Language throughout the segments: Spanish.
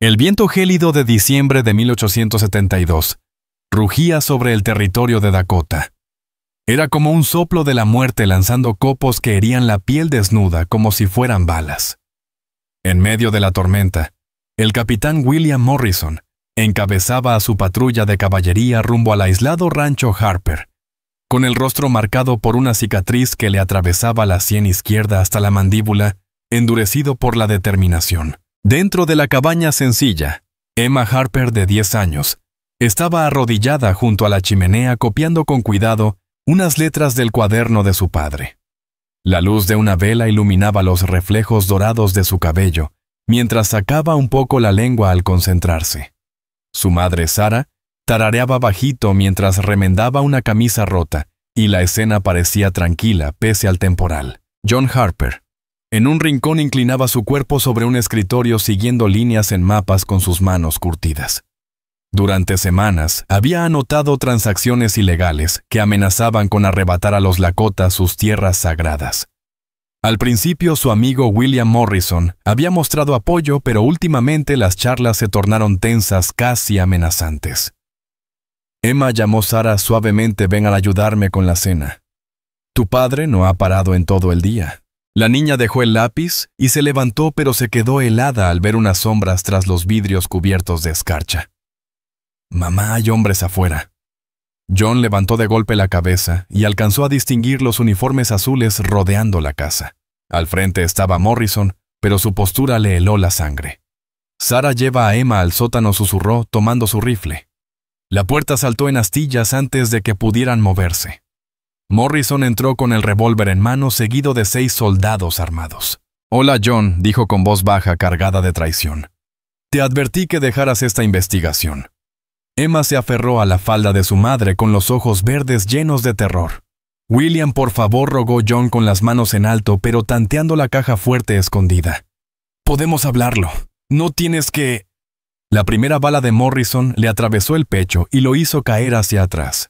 El viento gélido de diciembre de 1872 rugía sobre el territorio de Dakota. Era como un soplo de la muerte lanzando copos que herían la piel desnuda como si fueran balas. En medio de la tormenta, el capitán William Morrison encabezaba a su patrulla de caballería rumbo al aislado rancho Harper, con el rostro marcado por una cicatriz que le atravesaba la sien izquierda hasta la mandíbula, endurecido por la determinación. Dentro de la cabaña sencilla, Emma Harper, de 10 años, estaba arrodillada junto a la chimenea copiando con cuidado unas letras del cuaderno de su padre. La luz de una vela iluminaba los reflejos dorados de su cabello, mientras sacaba un poco la lengua al concentrarse. Su madre, Sarah, tarareaba bajito mientras remendaba una camisa rota, y la escena parecía tranquila pese al temporal. John Harper, en un rincón, inclinaba su cuerpo sobre un escritorio siguiendo líneas en mapas con sus manos curtidas. Durante semanas había anotado transacciones ilegales que amenazaban con arrebatar a los Lakota sus tierras sagradas. Al principio su amigo William Morrison había mostrado apoyo, pero últimamente las charlas se tornaron tensas, casi amenazantes. Emma llamó a Sarah suavemente: ven a ayudarme con la cena. Tu padre no ha parado en todo el día. La niña dejó el lápiz y se levantó, pero se quedó helada al ver unas sombras tras los vidrios cubiertos de escarcha. Mamá, hay hombres afuera. John levantó de golpe la cabeza y alcanzó a distinguir los uniformes azules rodeando la casa. Al frente estaba Morrison, pero su postura le heló la sangre. Sarah lleva a Emma al sótano, susurró, tomando su rifle. La puerta saltó en astillas antes de que pudieran moverse. Morrison entró con el revólver en mano, seguido de 6 soldados armados. Hola, John, dijo con voz baja cargada de traición. Te advertí que dejaras esta investigación. Emma se aferró a la falda de su madre con los ojos verdes llenos de terror. William, por favor, rogó John con las manos en alto, pero tanteando la caja fuerte escondida. Podemos hablarlo. No tienes que... La primera bala de Morrison le atravesó el pecho y lo hizo caer hacia atrás.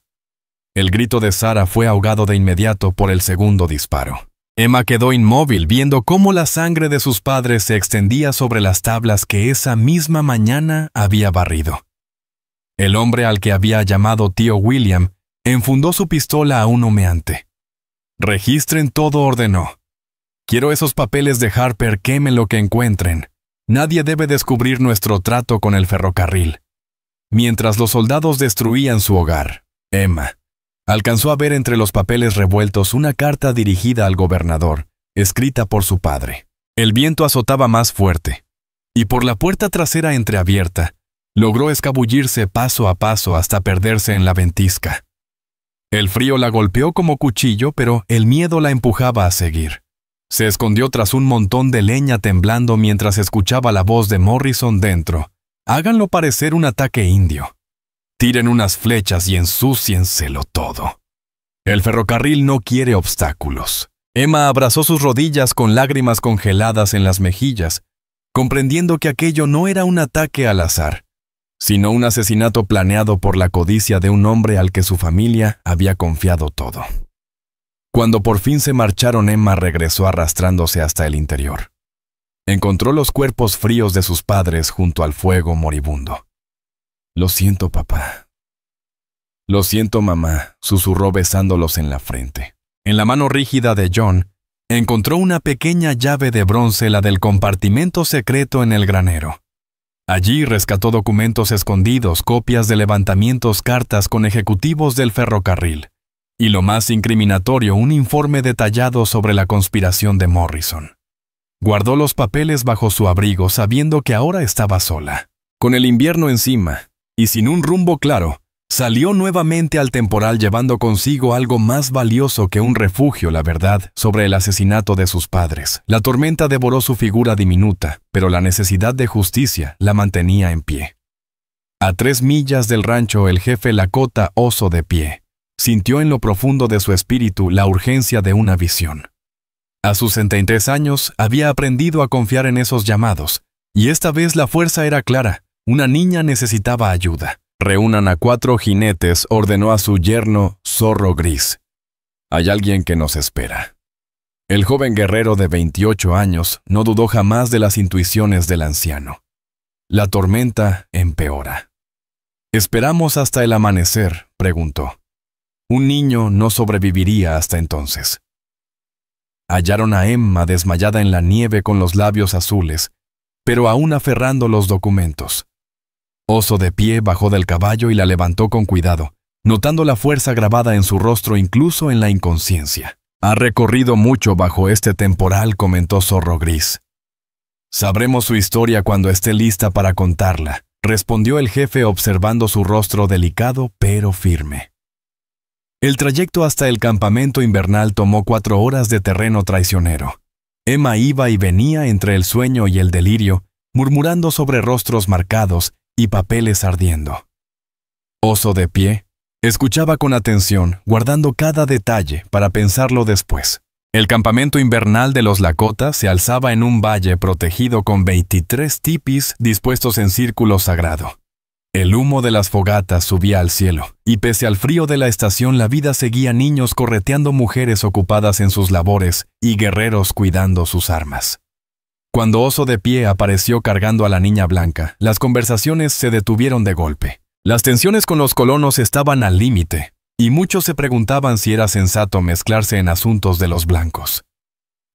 El grito de Sarah fue ahogado de inmediato por el segundo disparo. Emma quedó inmóvil viendo cómo la sangre de sus padres se extendía sobre las tablas que esa misma mañana había barrido. El hombre al que había llamado tío William enfundó su pistola a un humeante. Registren todo, ordenó. Quiero esos papeles de Harper, quemen lo que encuentren. Nadie debe descubrir nuestro trato con el ferrocarril. Mientras los soldados destruían su hogar, Emma alcanzó a ver entre los papeles revueltos una carta dirigida al gobernador, escrita por su padre. El viento azotaba más fuerte, y por la puerta trasera entreabierta, logró escabullirse paso a paso hasta perderse en la ventisca. El frío la golpeó como cuchillo, pero el miedo la empujaba a seguir. Se escondió tras un montón de leña temblando mientras escuchaba la voz de Morrison dentro. Háganlo parecer un ataque indio. Tiren unas flechas y ensúcienselo todo. El ferrocarril no quiere obstáculos. Emma abrazó sus rodillas con lágrimas congeladas en las mejillas, comprendiendo que aquello no era un ataque al azar, sino un asesinato planeado por la codicia de un hombre al que su familia había confiado todo. Cuando por fin se marcharon, Emma regresó arrastrándose hasta el interior. Encontró los cuerpos fríos de sus padres junto al fuego moribundo. Lo siento, papá. Lo siento, mamá, susurró besándolos en la frente. En la mano rígida de John, encontró una pequeña llave de bronce, la del compartimento secreto en el granero. Allí rescató documentos escondidos, copias de levantamientos, cartas con ejecutivos del ferrocarril, y lo más incriminatorio, un informe detallado sobre la conspiración de Morrison. Guardó los papeles bajo su abrigo, sabiendo que ahora estaba sola. Con el invierno encima, y sin un rumbo claro, salió nuevamente al temporal llevando consigo algo más valioso que un refugio: la verdad sobre el asesinato de sus padres. La tormenta devoró su figura diminuta, pero la necesidad de justicia la mantenía en pie. A 3 millas del rancho, el jefe Lakota, oso de pie, sintió en lo profundo de su espíritu la urgencia de una visión. A sus 73 años había aprendido a confiar en esos llamados, y esta vez la fuerza era clara: una niña necesitaba ayuda. Reúnan a 4 jinetes, ordenó a su yerno, Zorro Gris. Hay alguien que nos espera. El joven guerrero de 28 años no dudó jamás de las intuiciones del anciano. La tormenta empeora. «¿Esperamos hasta el amanecer?», preguntó. Un niño no sobreviviría hasta entonces. Hallaron a Emma desmayada en la nieve con los labios azules, pero aún aferrando los documentos. Oso de Pie bajó del caballo y la levantó con cuidado, notando la fuerza grabada en su rostro incluso en la inconsciencia. «Ha recorrido mucho bajo este temporal», comentó Zorro Gris. «Sabremos su historia cuando esté lista para contarla», respondió el jefe observando su rostro delicado pero firme. El trayecto hasta el campamento invernal tomó 4 horas de terreno traicionero. Emma iba y venía entre el sueño y el delirio, murmurando sobre rostros marcados y papeles ardiendo. Oso de Pie escuchaba con atención, guardando cada detalle para pensarlo después. El campamento invernal de los Lakota se alzaba en un valle protegido con 23 tipis dispuestos en círculo sagrado. El humo de las fogatas subía al cielo, y pese al frío de la estación la vida seguía, niños correteando, mujeres ocupadas en sus labores y guerreros cuidando sus armas. Cuando Oso de Pie apareció cargando a la niña blanca, las conversaciones se detuvieron de golpe. Las tensiones con los colonos estaban al límite, y muchos se preguntaban si era sensato mezclarse en asuntos de los blancos.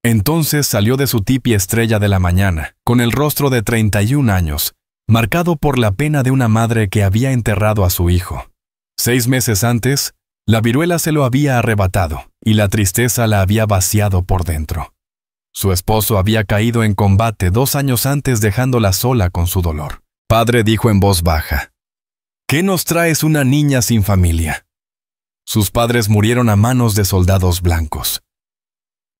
Entonces salió de su tipi Estrella de la Mañana, con el rostro de 31 años, marcado por la pena de una madre que había enterrado a su hijo. 6 meses antes, la viruela se lo había arrebatado, y la tristeza la había vaciado por dentro. Su esposo había caído en combate 2 años antes, dejándola sola con su dolor. Padre dijo en voz baja: «¿Qué nos traes una niña sin familia?». Sus padres murieron a manos de soldados blancos.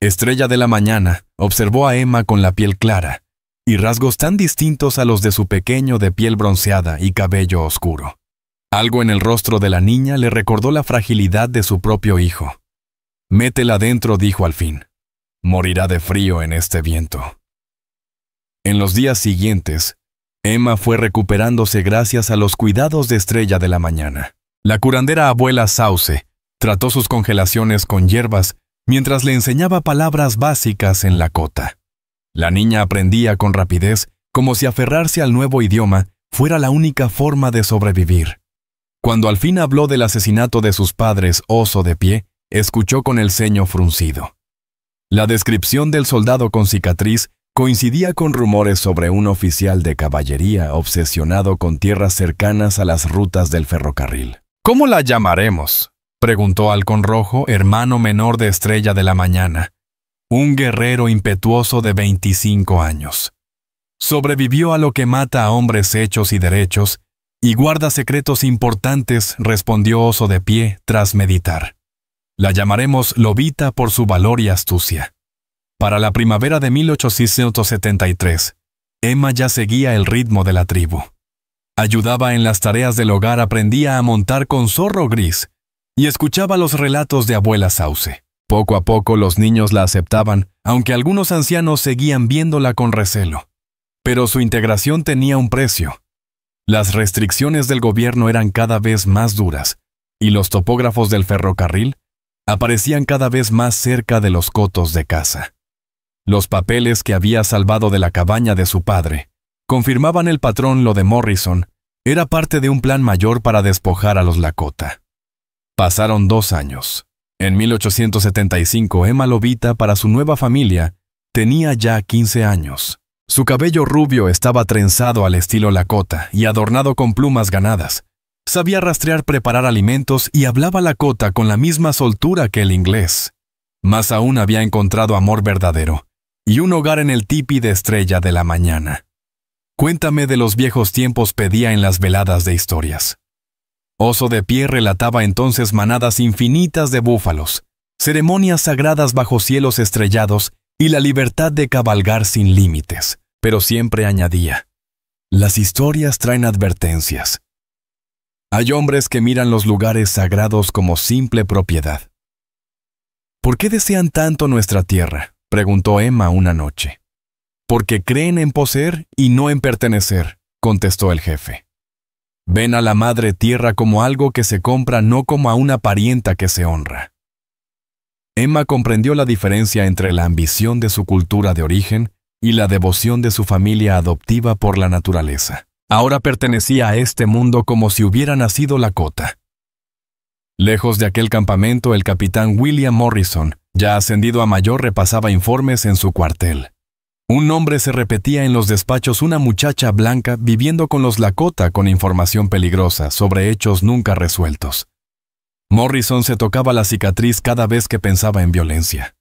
Estrella de la Mañana observó a Emma con la piel clara y rasgos tan distintos a los de su pequeño de piel bronceada y cabello oscuro. Algo en el rostro de la niña le recordó la fragilidad de su propio hijo. «Métela dentro», dijo al fin. «Morirá de frío en este viento». En los días siguientes, Emma fue recuperándose gracias a los cuidados de Estrella de la Mañana. La curandera abuela Sauce trató sus congelaciones con hierbas mientras le enseñaba palabras básicas en Lakota. La niña aprendía con rapidez, como si aferrarse al nuevo idioma fuera la única forma de sobrevivir. Cuando al fin habló del asesinato de sus padres, Oso de Pie escuchó con el ceño fruncido. La descripción del soldado con cicatriz coincidía con rumores sobre un oficial de caballería obsesionado con tierras cercanas a las rutas del ferrocarril. «¿Cómo la llamaremos?», preguntó Halcón Rojo, hermano menor de Estrella de la Mañana, un guerrero impetuoso de 25 años. Sobrevivió a lo que mata a hombres hechos y derechos y guarda secretos importantes, respondió Oso de Pie tras meditar. «La llamaremos Lobita por su valor y astucia». Para la primavera de 1873, Emma ya seguía el ritmo de la tribu. Ayudaba en las tareas del hogar, aprendía a montar con Zorro Gris y escuchaba los relatos de abuela Sauce. Poco a poco los niños la aceptaban, aunque algunos ancianos seguían viéndola con recelo. Pero su integración tenía un precio. Las restricciones del gobierno eran cada vez más duras, y los topógrafos del ferrocarril aparecían cada vez más cerca de los cotos de caza. Los papeles que había salvado de la cabaña de su padre confirmaban el patrón. Lo de Morrison era parte de un plan mayor para despojar a los Lakota. Pasaron 2 años. En 1875, Emma Lobita, para su nueva familia, tenía ya 15 años. Su cabello rubio estaba trenzado al estilo Lakota y adornado con plumas ganadas. Sabía rastrear, preparar alimentos y hablaba Lakota con la misma soltura que el inglés. Más aún, había encontrado amor verdadero y un hogar en el tipi de Estrella de la Mañana. «Cuéntame de los viejos tiempos», pedía en las veladas de historias. Oso de Pie relataba entonces manadas infinitas de búfalos, ceremonias sagradas bajo cielos estrellados y la libertad de cabalgar sin límites, pero siempre añadía: «Las historias traen advertencias. Hay hombres que miran los lugares sagrados como simple propiedad». «¿Por qué desean tanto nuestra tierra?», preguntó Emma una noche. «Porque creen en poseer y no en pertenecer», contestó el jefe. «Ven a la madre tierra como algo que se compra, no como a una parienta que se honra». Emma comprendió la diferencia entre la ambición de su cultura de origen y la devoción de su familia adoptiva por la naturaleza. Ahora pertenecía a este mundo como si hubiera nacido Lakota. Lejos de aquel campamento, el capitán William Morrison, ya ascendido a mayor, repasaba informes en su cuartel. Un nombre se repetía en los despachos: una muchacha blanca viviendo con los Lakota con información peligrosa sobre hechos nunca resueltos. Morrison se tocaba la cicatriz cada vez que pensaba en violencia.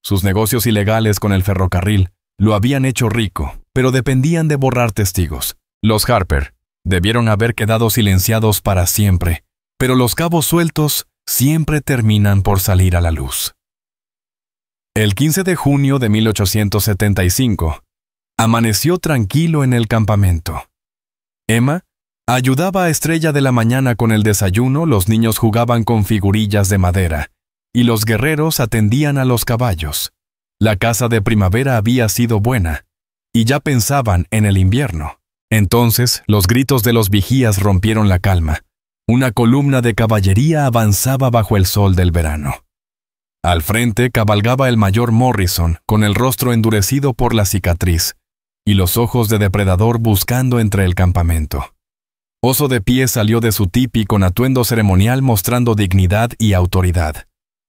Sus negocios ilegales con el ferrocarril lo habían hecho rico, pero dependían de borrar testigos. Los Harper debieron haber quedado silenciados para siempre, pero los cabos sueltos siempre terminan por salir a la luz. El 15 de junio de 1875, amaneció tranquilo en el campamento. Emma ayudaba a Estrella de la Mañana con el desayuno, los niños jugaban con figurillas de madera, y los guerreros atendían a los caballos. La casa de primavera había sido buena, y ya pensaban en el invierno. Entonces, los gritos de los vigías rompieron la calma. Una columna de caballería avanzaba bajo el sol del verano. Al frente cabalgaba el mayor Morrison, con el rostro endurecido por la cicatriz, y los ojos de depredador buscando entre el campamento. Oso de Pie salió de su tipi con atuendo ceremonial mostrando dignidad y autoridad.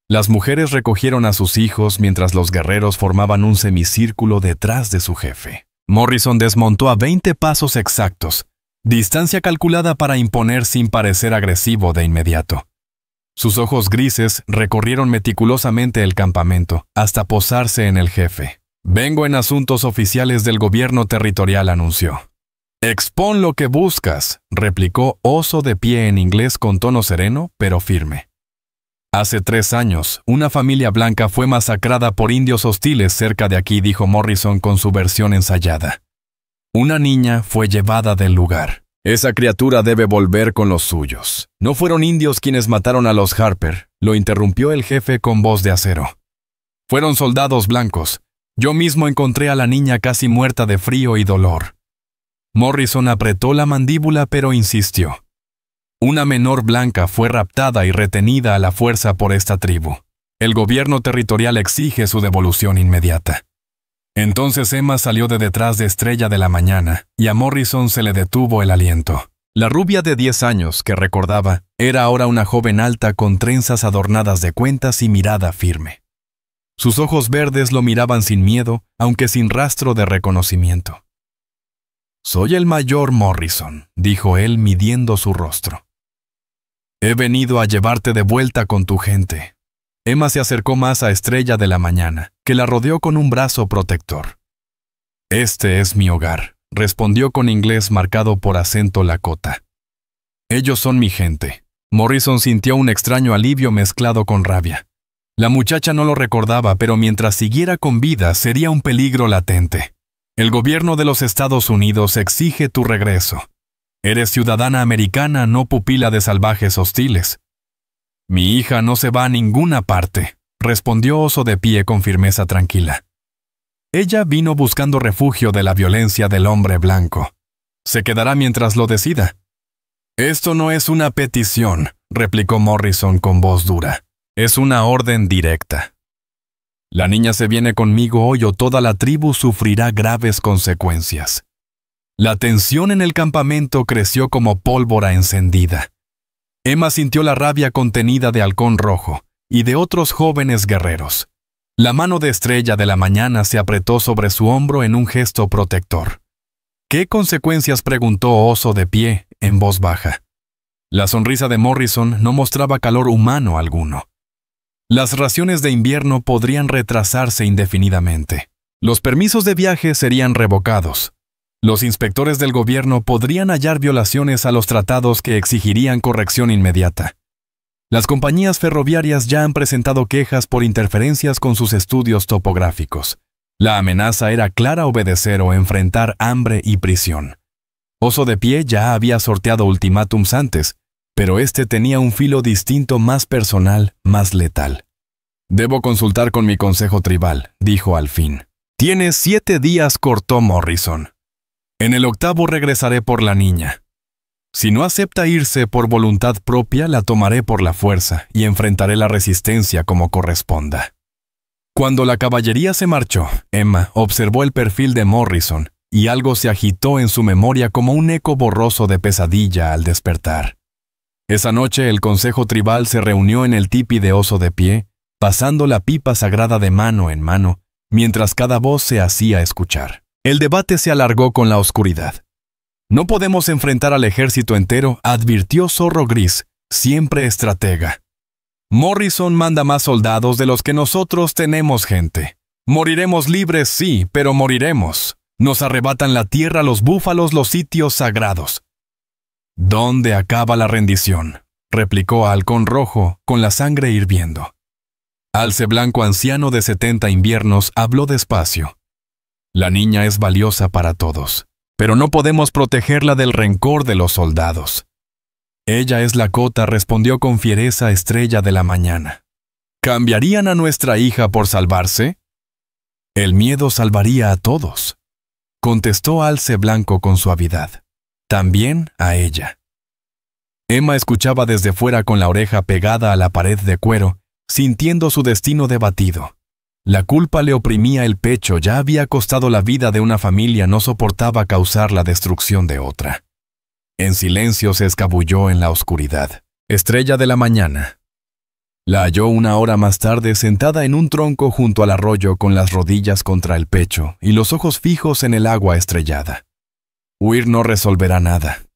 Las mujeres recogieron a sus hijos mientras los guerreros formaban un semicírculo detrás de su jefe. Morrison desmontó a 20 pasos exactos, distancia calculada para imponer sin parecer agresivo de inmediato. Sus ojos grises recorrieron meticulosamente el campamento, hasta posarse en el jefe. «Vengo en asuntos oficiales del gobierno territorial», anunció. «Expón lo que buscas», replicó Oso de Pie en inglés con tono sereno, pero firme. «Hace 3 años, una familia blanca fue masacrada por indios hostiles cerca de aquí», dijo Morrison con su versión ensayada. «Una niña fue llevada del lugar. Esa criatura debe volver con los suyos. No fueron indios quienes mataron a los Harper», lo interrumpió el jefe con voz de acero. «Fueron soldados blancos. Yo mismo encontré a la niña casi muerta de frío y dolor». Morrison apretó la mandíbula pero insistió. «Una menor blanca fue raptada y retenida a la fuerza por esta tribu. El gobierno territorial exige su devolución inmediata». Entonces Emma salió de detrás de Estrella de la Mañana, y a Morrison se le detuvo el aliento. La rubia de 10 años, que recordaba, era ahora una joven alta con trenzas adornadas de cuentas y mirada firme. Sus ojos verdes lo miraban sin miedo, aunque sin rastro de reconocimiento. «Soy el mayor Morrison», dijo él midiendo su rostro. «He venido a llevarte de vuelta con tu gente». Emma se acercó más a Estrella de la Mañana, que la rodeó con un brazo protector. «Este es mi hogar», respondió con inglés marcado por acento Lakota. «Ellos son mi gente». Morrison sintió un extraño alivio mezclado con rabia. La muchacha no lo recordaba, pero mientras siguiera con vida sería un peligro latente. El gobierno de los Estados Unidos exige tu regreso. Eres ciudadana americana, no pupila de salvajes hostiles. «Mi hija no se va a ninguna parte», respondió Oso de Pie con firmeza tranquila. «Ella vino buscando refugio de la violencia del hombre blanco. Se quedará mientras lo decida». «Esto no es una petición», replicó Morrison con voz dura. «Es una orden directa. La niña se viene conmigo hoy o toda la tribu sufrirá graves consecuencias». La tensión en el campamento creció como pólvora encendida. Emma sintió la rabia contenida de Halcón Rojo y de otros jóvenes guerreros. La mano de Estrella de la Mañana se apretó sobre su hombro en un gesto protector. «¿Qué consecuencias?», preguntó Oso de Pie, en voz baja. La sonrisa de Morrison no mostraba calor humano alguno. Las raciones de invierno podrían retrasarse indefinidamente. Los permisos de viaje serían revocados. Los inspectores del gobierno podrían hallar violaciones a los tratados que exigirían corrección inmediata. Las compañías ferroviarias ya han presentado quejas por interferencias con sus estudios topográficos. La amenaza era clara: obedecer o enfrentar hambre y prisión. Oso de Pie ya había sorteado ultimátums antes, pero este tenía un filo distinto, más personal, más letal. «Debo consultar con mi consejo tribal», dijo al fin. «Tienes 7 días», cortó Morrison. «En el 8º regresaré por la niña. Si no acepta irse por voluntad propia, la tomaré por la fuerza y enfrentaré la resistencia como corresponda». Cuando la caballería se marchó, Emma observó el perfil de Morrison y algo se agitó en su memoria como un eco borroso de pesadilla al despertar. Esa noche el consejo tribal se reunió en el tipi de Oso de Pie, pasando la pipa sagrada de mano en mano, mientras cada voz se hacía escuchar. El debate se alargó con la oscuridad. No podemos enfrentar al ejército entero, advirtió Zorro Gris, siempre estratega. Morrison manda más soldados de los que nosotros tenemos gente. Moriremos libres, sí, pero moriremos. Nos arrebatan la tierra los búfalos, los sitios sagrados. ¿Dónde acaba la rendición?, replicó Halcón Rojo, con la sangre hirviendo. Alce Blanco anciano de 70 inviernos habló despacio. La niña es valiosa para todos, pero no podemos protegerla del rencor de los soldados. Ella es la cota, respondió con fiereza Estrella de la Mañana. ¿Cambiarían a nuestra hija por salvarse? El miedo salvaría a todos, contestó Alce Blanco con suavidad. También a ella. Emma escuchaba desde fuera con la oreja pegada a la pared de cuero, sintiendo su destino debatido. La culpa le oprimía el pecho, ya había costado la vida de una familia, no soportaba causar la destrucción de otra. En silencio se escabulló en la oscuridad. Estrella de la Mañana. La halló una hora más tarde sentada en un tronco junto al arroyo con las rodillas contra el pecho y los ojos fijos en el agua estrellada. Huir no resolverá nada.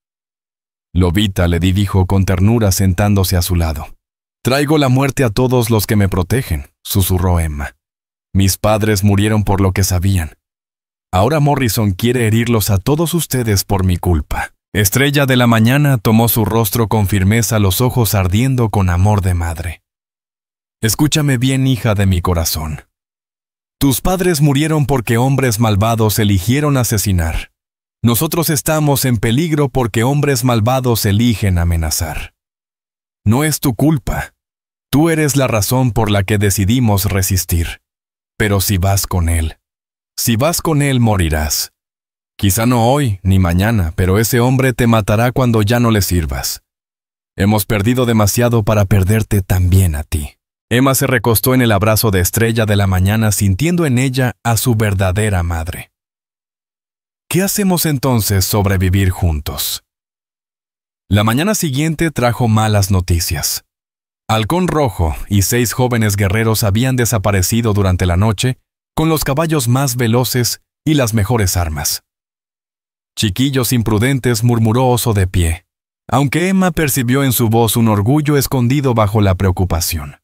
Lobita, le dijo con ternura sentándose a su lado. Traigo la muerte a todos los que me protegen, susurró Emma. Mis padres murieron por lo que sabían. Ahora Morrison quiere herirlos a todos ustedes por mi culpa. Estrella de la Mañana tomó su rostro con firmeza, los ojos ardiendo con amor de madre. Escúchame bien, hija de mi corazón. Tus padres murieron porque hombres malvados eligieron asesinar. Nosotros estamos en peligro porque hombres malvados eligen amenazar. No es tu culpa. Tú eres la razón por la que decidimos resistir. Pero si vas con él morirás. Quizá no hoy ni mañana, pero ese hombre te matará cuando ya no le sirvas. Hemos perdido demasiado para perderte también a ti. Emma se recostó en el abrazo de Estrella de la Mañana, sintiendo en ella a su verdadera madre. ¿Qué hacemos entonces sobre vivir juntos? La mañana siguiente trajo malas noticias. Halcón Rojo y 6 jóvenes guerreros habían desaparecido durante la noche con los caballos más veloces y las mejores armas. Chiquillos imprudentes, murmuró Oso de Pie, aunque Emma percibió en su voz un orgullo escondido bajo la preocupación.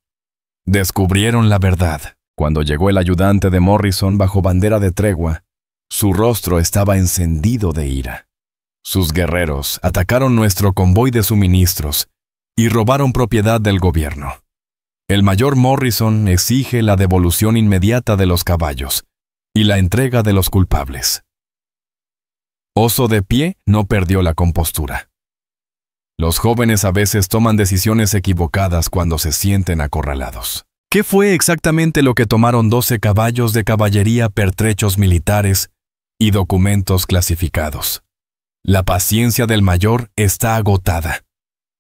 Descubrieron la verdad. Cuando llegó el ayudante de Morrison bajo bandera de tregua, su rostro estaba encendido de ira. Sus guerreros atacaron nuestro convoy de suministros y robaron propiedad del gobierno. El mayor Morrison exige la devolución inmediata de los caballos y la entrega de los culpables. Oso de Pie no perdió la compostura. Los jóvenes a veces toman decisiones equivocadas cuando se sienten acorralados. ¿Qué fue exactamente lo que tomaron 12 caballos de caballería, pertrechos militares y documentos clasificados? La paciencia del mayor está agotada.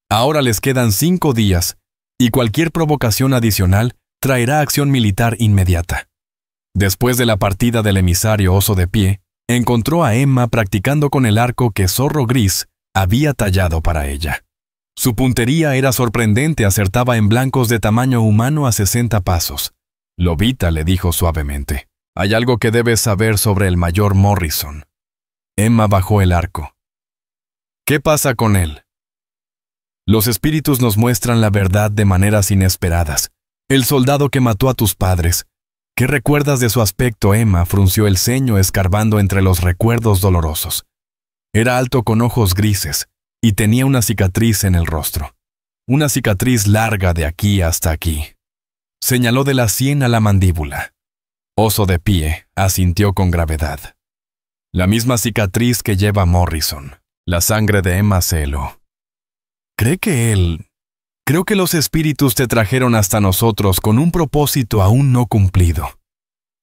Ahora les quedan 5 días y cualquier provocación adicional traerá acción militar inmediata. Después de la partida del emisario Oso de Pie, encontró a Emma practicando con el arco que Zorro Gris había tallado para ella. Su puntería era sorprendente, acertaba en blancos de tamaño humano a 60 pasos. Lobita, le dijo suavemente, hay algo que debes saber sobre el mayor Morrison. Emma bajó el arco. ¿Qué pasa con él? Los espíritus nos muestran la verdad de maneras inesperadas. El soldado que mató a tus padres. ¿Qué recuerdas de su aspecto? Emma frunció el ceño escarbando entre los recuerdos dolorosos. Era alto con ojos grises y tenía una cicatriz en el rostro. Una cicatriz larga de aquí hasta aquí. Señaló de la sien a la mandíbula. Oso de Pie asintió con gravedad. La misma cicatriz que lleva Morrison. La sangre de Emma se heló. Creo que los espíritus te trajeron hasta nosotros con un propósito aún no cumplido.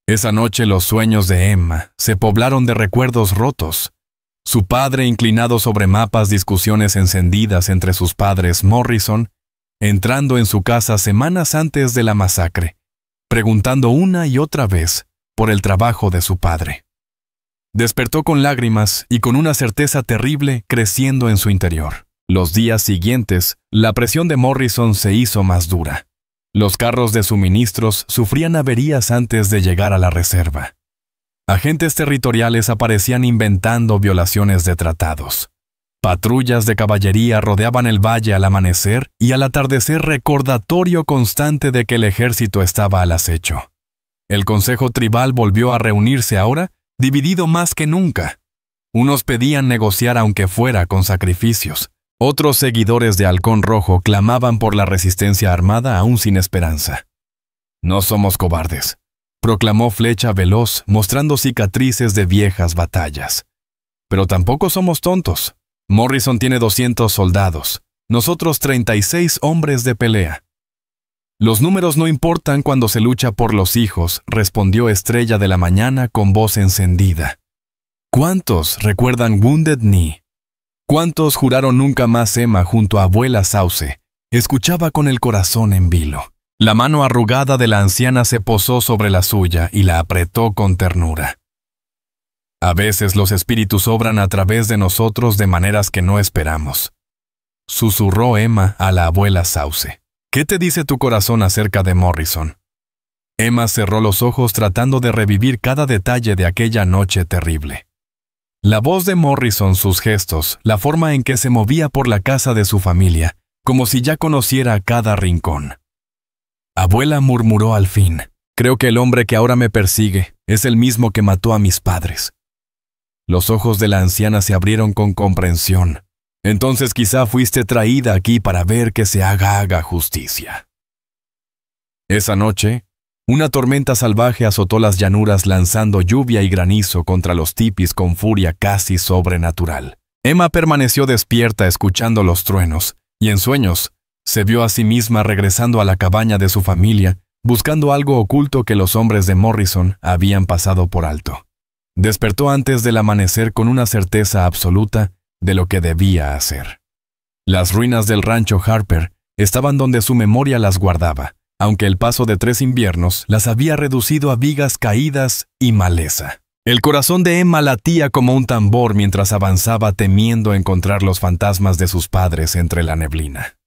Esa noche los sueños de Emma se poblaron de recuerdos rotos. Su padre inclinado sobre mapas, discusiones encendidas entre sus padres, Morrison, entrando en su casa semanas antes de la masacre, preguntando una y otra vez por el trabajo de su padre. Despertó con lágrimas y con una certeza terrible creciendo en su interior. Los días siguientes, la presión de Morrison se hizo más dura. Los carros de suministros sufrían averías antes de llegar a la reserva. Agentes territoriales aparecían inventando violaciones de tratados. Patrullas de caballería rodeaban el valle al amanecer y al atardecer, recordatorio constante de que el ejército estaba al acecho. El Consejo Tribal volvió a reunirse ahora, dividido más que nunca. Unos pedían negociar aunque fuera con sacrificios. Otros seguidores de Halcón Rojo clamaban por la resistencia armada aún sin esperanza. «No somos cobardes», proclamó Flecha Veloz, mostrando cicatrices de viejas batallas. «Pero tampoco somos tontos. Morrison tiene 200 soldados, nosotros 36 hombres de pelea». «Los números no importan cuando se lucha por los hijos», respondió Estrella de la Mañana con voz encendida. «¿Cuántos recuerdan Wounded Knee? ¿Cuántos juraron nunca más Emma junto a Abuela Sauce?» Escuchaba con el corazón en vilo. La mano arrugada de la anciana se posó sobre la suya y la apretó con ternura. «A veces los espíritus obran a través de nosotros de maneras que no esperamos», susurró Emma a la Abuela Sauce. «¿Qué te dice tu corazón acerca de Morrison?» Emma cerró los ojos tratando de revivir cada detalle de aquella noche terrible. La voz de Morrison, sus gestos, la forma en que se movía por la casa de su familia, como si ya conociera cada rincón. «Abuela», murmuró al fin, «creo que el hombre que ahora me persigue es el mismo que mató a mis padres». Los ojos de la anciana se abrieron con comprensión. «Entonces quizá fuiste traída aquí para ver que se haga justicia». Esa noche, una tormenta salvaje azotó las llanuras lanzando lluvia y granizo contra los tipis con furia casi sobrenatural. Emma permaneció despierta escuchando los truenos, y en sueños se vio a sí misma regresando a la cabaña de su familia, buscando algo oculto que los hombres de Morrison habían pasado por alto. Despertó antes del amanecer con una certeza absoluta de lo que debía hacer. Las ruinas del rancho Harper estaban donde su memoria las guardaba, aunque el paso de 3 inviernos las había reducido a vigas caídas y maleza. El corazón de Emma latía como un tambor mientras avanzaba temiendo encontrar los fantasmas de sus padres entre la neblina.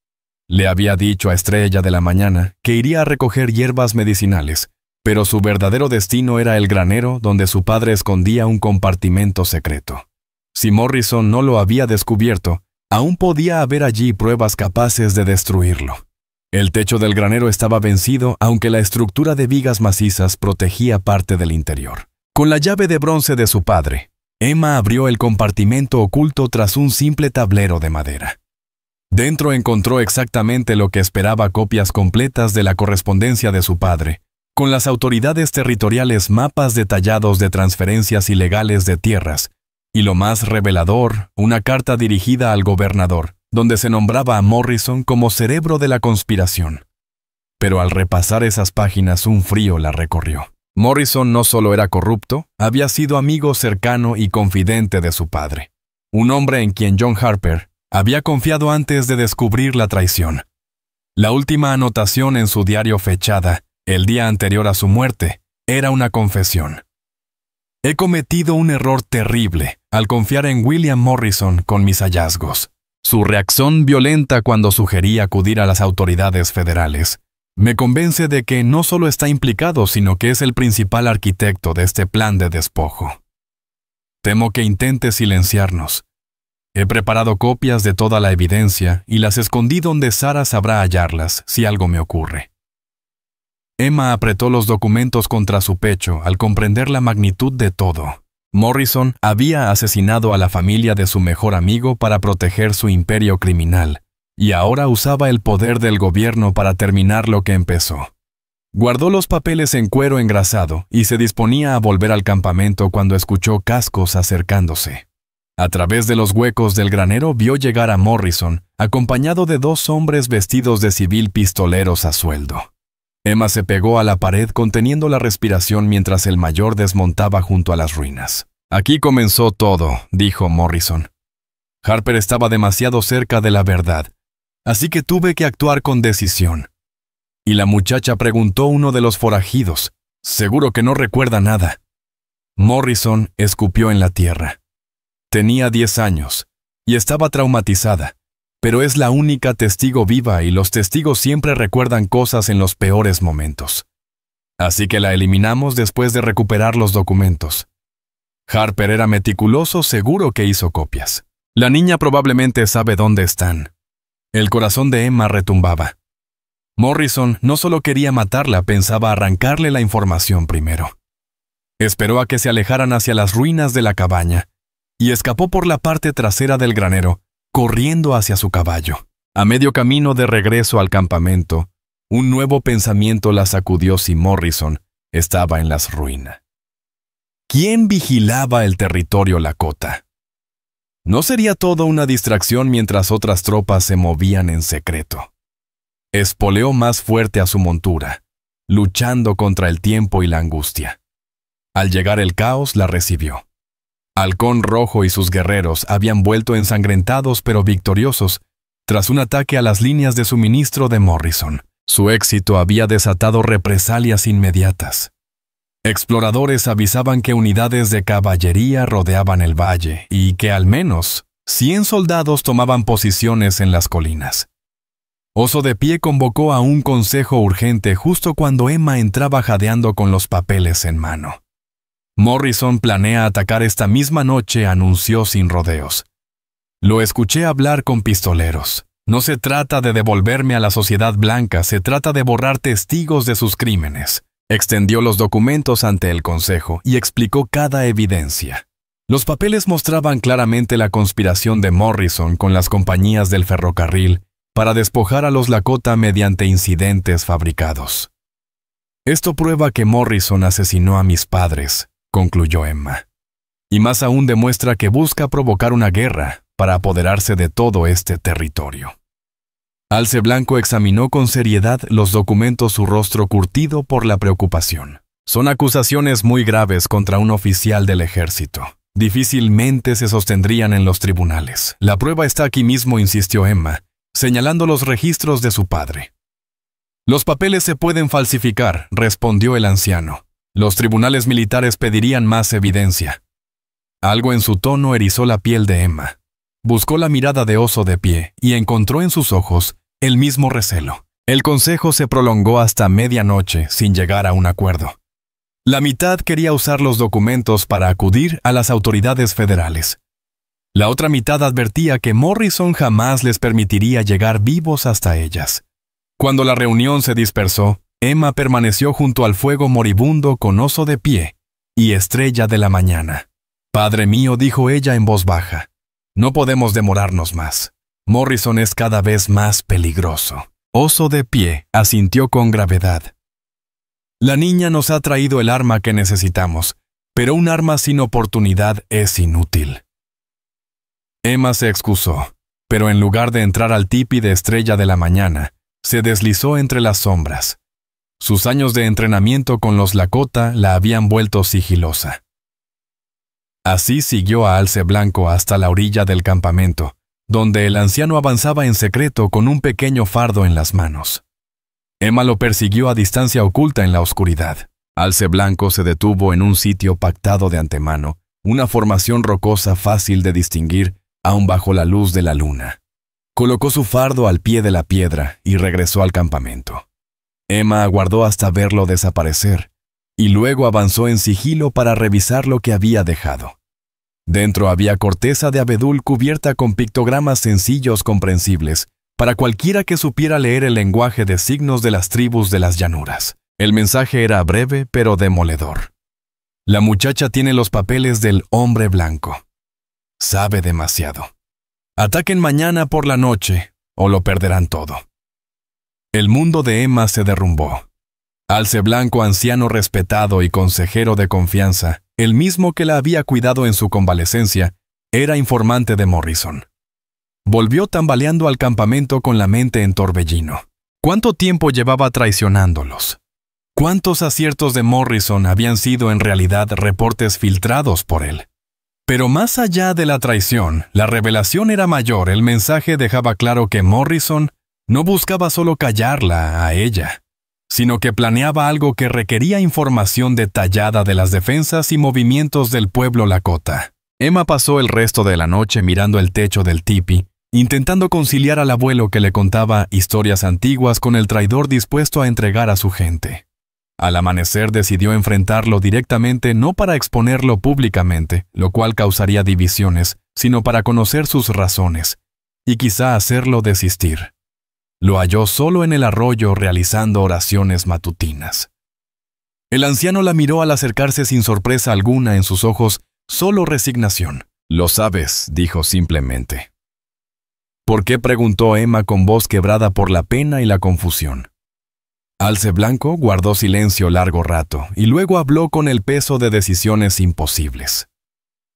Le había dicho a Estrella de la Mañana que iría a recoger hierbas medicinales, pero su verdadero destino era el granero donde su padre escondía un compartimento secreto. Si Morrison no lo había descubierto, aún podía haber allí pruebas capaces de destruirlo. El techo del granero estaba vencido, aunque la estructura de vigas macizas protegía parte del interior. Con la llave de bronce de su padre, Emma abrió el compartimento oculto tras un simple tablero de madera. Dentro encontró exactamente lo que esperaba: copias completas de la correspondencia de su padre, con las autoridades territoriales, mapas detallados de transferencias ilegales de tierras, y lo más revelador, una carta dirigida al gobernador, donde se nombraba a Morrison como cerebro de la conspiración. Pero al repasar esas páginas un frío la recorrió. Morrison no solo era corrupto, había sido amigo cercano y confidente de su padre, un hombre en quien John Harper había confiado antes de descubrir la traición. La última anotación en su diario fechada, el día anterior a su muerte, era una confesión. «He cometido un error terrible al confiar en William Morrison con mis hallazgos. Su reacción violenta cuando sugerí acudir a las autoridades federales me convence de que no solo está implicado, sino que es el principal arquitecto de este plan de despojo. Temo que intente silenciarnos. He preparado copias de toda la evidencia y las escondí donde Sara sabrá hallarlas si algo me ocurre». Emma apretó los documentos contra su pecho al comprender la magnitud de todo. Morrison había asesinado a la familia de su mejor amigo para proteger su imperio criminal, y ahora usaba el poder del gobierno para terminar lo que empezó. Guardó los papeles en cuero engrasado y se disponía a volver al campamento cuando escuchó cascos acercándose. A través de los huecos del granero vio llegar a Morrison, acompañado de 2 hombres vestidos de civil, pistoleros a sueldo. Emma se pegó a la pared conteniendo la respiración mientras el mayor desmontaba junto a las ruinas. «Aquí comenzó todo», dijo Morrison. «Harper estaba demasiado cerca de la verdad, así que tuve que actuar con decisión. Y la muchacha preguntó a uno de los forajidos. «Seguro que no recuerda nada». Morrison escupió en la tierra. Tenía 10 años y estaba traumatizada, pero es la única testigo viva y los testigos siempre recuerdan cosas en los peores momentos. Así que la eliminamos después de recuperar los documentos. Harper era meticuloso, seguro que hizo copias. La niña probablemente sabe dónde están. El corazón de Emma retumbaba. Morrison no solo quería matarla, pensaba arrancarle la información primero. Esperó a que se alejaran hacia las ruinas de la cabaña y escapó por la parte trasera del granero, corriendo hacia su caballo. A medio camino de regreso al campamento, un nuevo pensamiento la sacudió si Morrison estaba en las ruinas. ¿Quién vigilaba el territorio Lakota? ¿No sería todo una distracción mientras otras tropas se movían en secreto? Espoleó más fuerte a su montura, luchando contra el tiempo y la angustia. Al llegar el caos, la recibió. Halcón Rojo y sus guerreros habían vuelto ensangrentados pero victoriosos tras un ataque a las líneas de suministro de Morrison. Su éxito había desatado represalias inmediatas. Exploradores avisaban que unidades de caballería rodeaban el valle y que al menos 100 soldados tomaban posiciones en las colinas. Oso de Pie convocó a un consejo urgente justo cuando Emma entraba jadeando con los papeles en mano. Morrison planea atacar esta misma noche, anunció sin rodeos. Lo escuché hablar con pistoleros. No se trata de devolverme a la sociedad blanca, se trata de borrar testigos de sus crímenes. Extendió los documentos ante el consejo y explicó cada evidencia. Los papeles mostraban claramente la conspiración de Morrison con las compañías del ferrocarril para despojar a los Lakota mediante incidentes fabricados. Esto prueba que Morrison asesinó a mis padres, concluyó Emma. Y más aún demuestra que busca provocar una guerra para apoderarse de todo este territorio. Alce Blanco examinó con seriedad los documentos, su rostro curtido por la preocupación. Son acusaciones muy graves contra un oficial del ejército. Difícilmente se sostendrían en los tribunales. La prueba está aquí mismo, insistió Emma, señalando los registros de su padre. Los papeles se pueden falsificar, respondió el anciano. Los tribunales militares pedirían más evidencia. Algo en su tono erizó la piel de Emma. Buscó la mirada de Oso de Pie y encontró en sus ojos el mismo recelo. El consejo se prolongó hasta medianoche sin llegar a un acuerdo. La mitad quería usar los documentos para acudir a las autoridades federales. La otra mitad advertía que Morrison jamás les permitiría llegar vivos hasta ellas. Cuando la reunión se dispersó, Emma permaneció junto al fuego moribundo con Oso de Pie y Estrella de la Mañana. «Padre mío», dijo ella en voz baja, «no podemos demorarnos más. Morrison es cada vez más peligroso». Oso de Pie asintió con gravedad. «La niña nos ha traído el arma que necesitamos, pero un arma sin oportunidad es inútil». Emma se excusó, pero en lugar de entrar al tipi de Estrella de la Mañana, se deslizó entre las sombras. Sus años de entrenamiento con los Lakota la habían vuelto sigilosa. Así siguió a Alce Blanco hasta la orilla del campamento, donde el anciano avanzaba en secreto con un pequeño fardo en las manos. Emma lo persiguió a distancia oculta en la oscuridad. Alce Blanco se detuvo en un sitio pactado de antemano, una formación rocosa fácil de distinguir aún bajo la luz de la luna. Colocó su fardo al pie de la piedra y regresó al campamento. Emma aguardó hasta verlo desaparecer, y luego avanzó en sigilo para revisar lo que había dejado. Dentro había corteza de abedul cubierta con pictogramas sencillos comprensibles para cualquiera que supiera leer el lenguaje de signos de las tribus de las llanuras. El mensaje era breve pero demoledor. La muchacha tiene los papeles del hombre blanco. Sabe demasiado. Ataquen mañana por la noche o lo perderán todo. El mundo de Emma se derrumbó. Alce Blanco, anciano respetado y consejero de confianza, el mismo que la había cuidado en su convalecencia, era informante de Morrison. Volvió tambaleando al campamento con la mente en torbellino. ¿Cuánto tiempo llevaba traicionándolos? ¿Cuántos aciertos de Morrison habían sido en realidad reportes filtrados por él? Pero más allá de la traición, la revelación era mayor. El mensaje dejaba claro que Morrison no buscaba solo callarla a ella. sino que planeaba algo que requería información detallada de las defensas y movimientos del pueblo lakota. Emma pasó el resto de la noche mirando el techo del tipi, intentando conciliar al abuelo que le contaba historias antiguas con el traidor dispuesto a entregar a su gente. Al amanecer decidió enfrentarlo directamente, no para exponerlo públicamente, lo cual causaría divisiones, sino para conocer sus razones, y quizá hacerlo desistir. Lo halló solo en el arroyo realizando oraciones matutinas. El anciano la miró al acercarse sin sorpresa alguna, en sus ojos solo resignación. «Lo sabes», dijo simplemente. «¿Por qué?», preguntó Emma con voz quebrada por la pena y la confusión. Alce Blanco guardó silencio largo rato y luego habló con el peso de decisiones imposibles.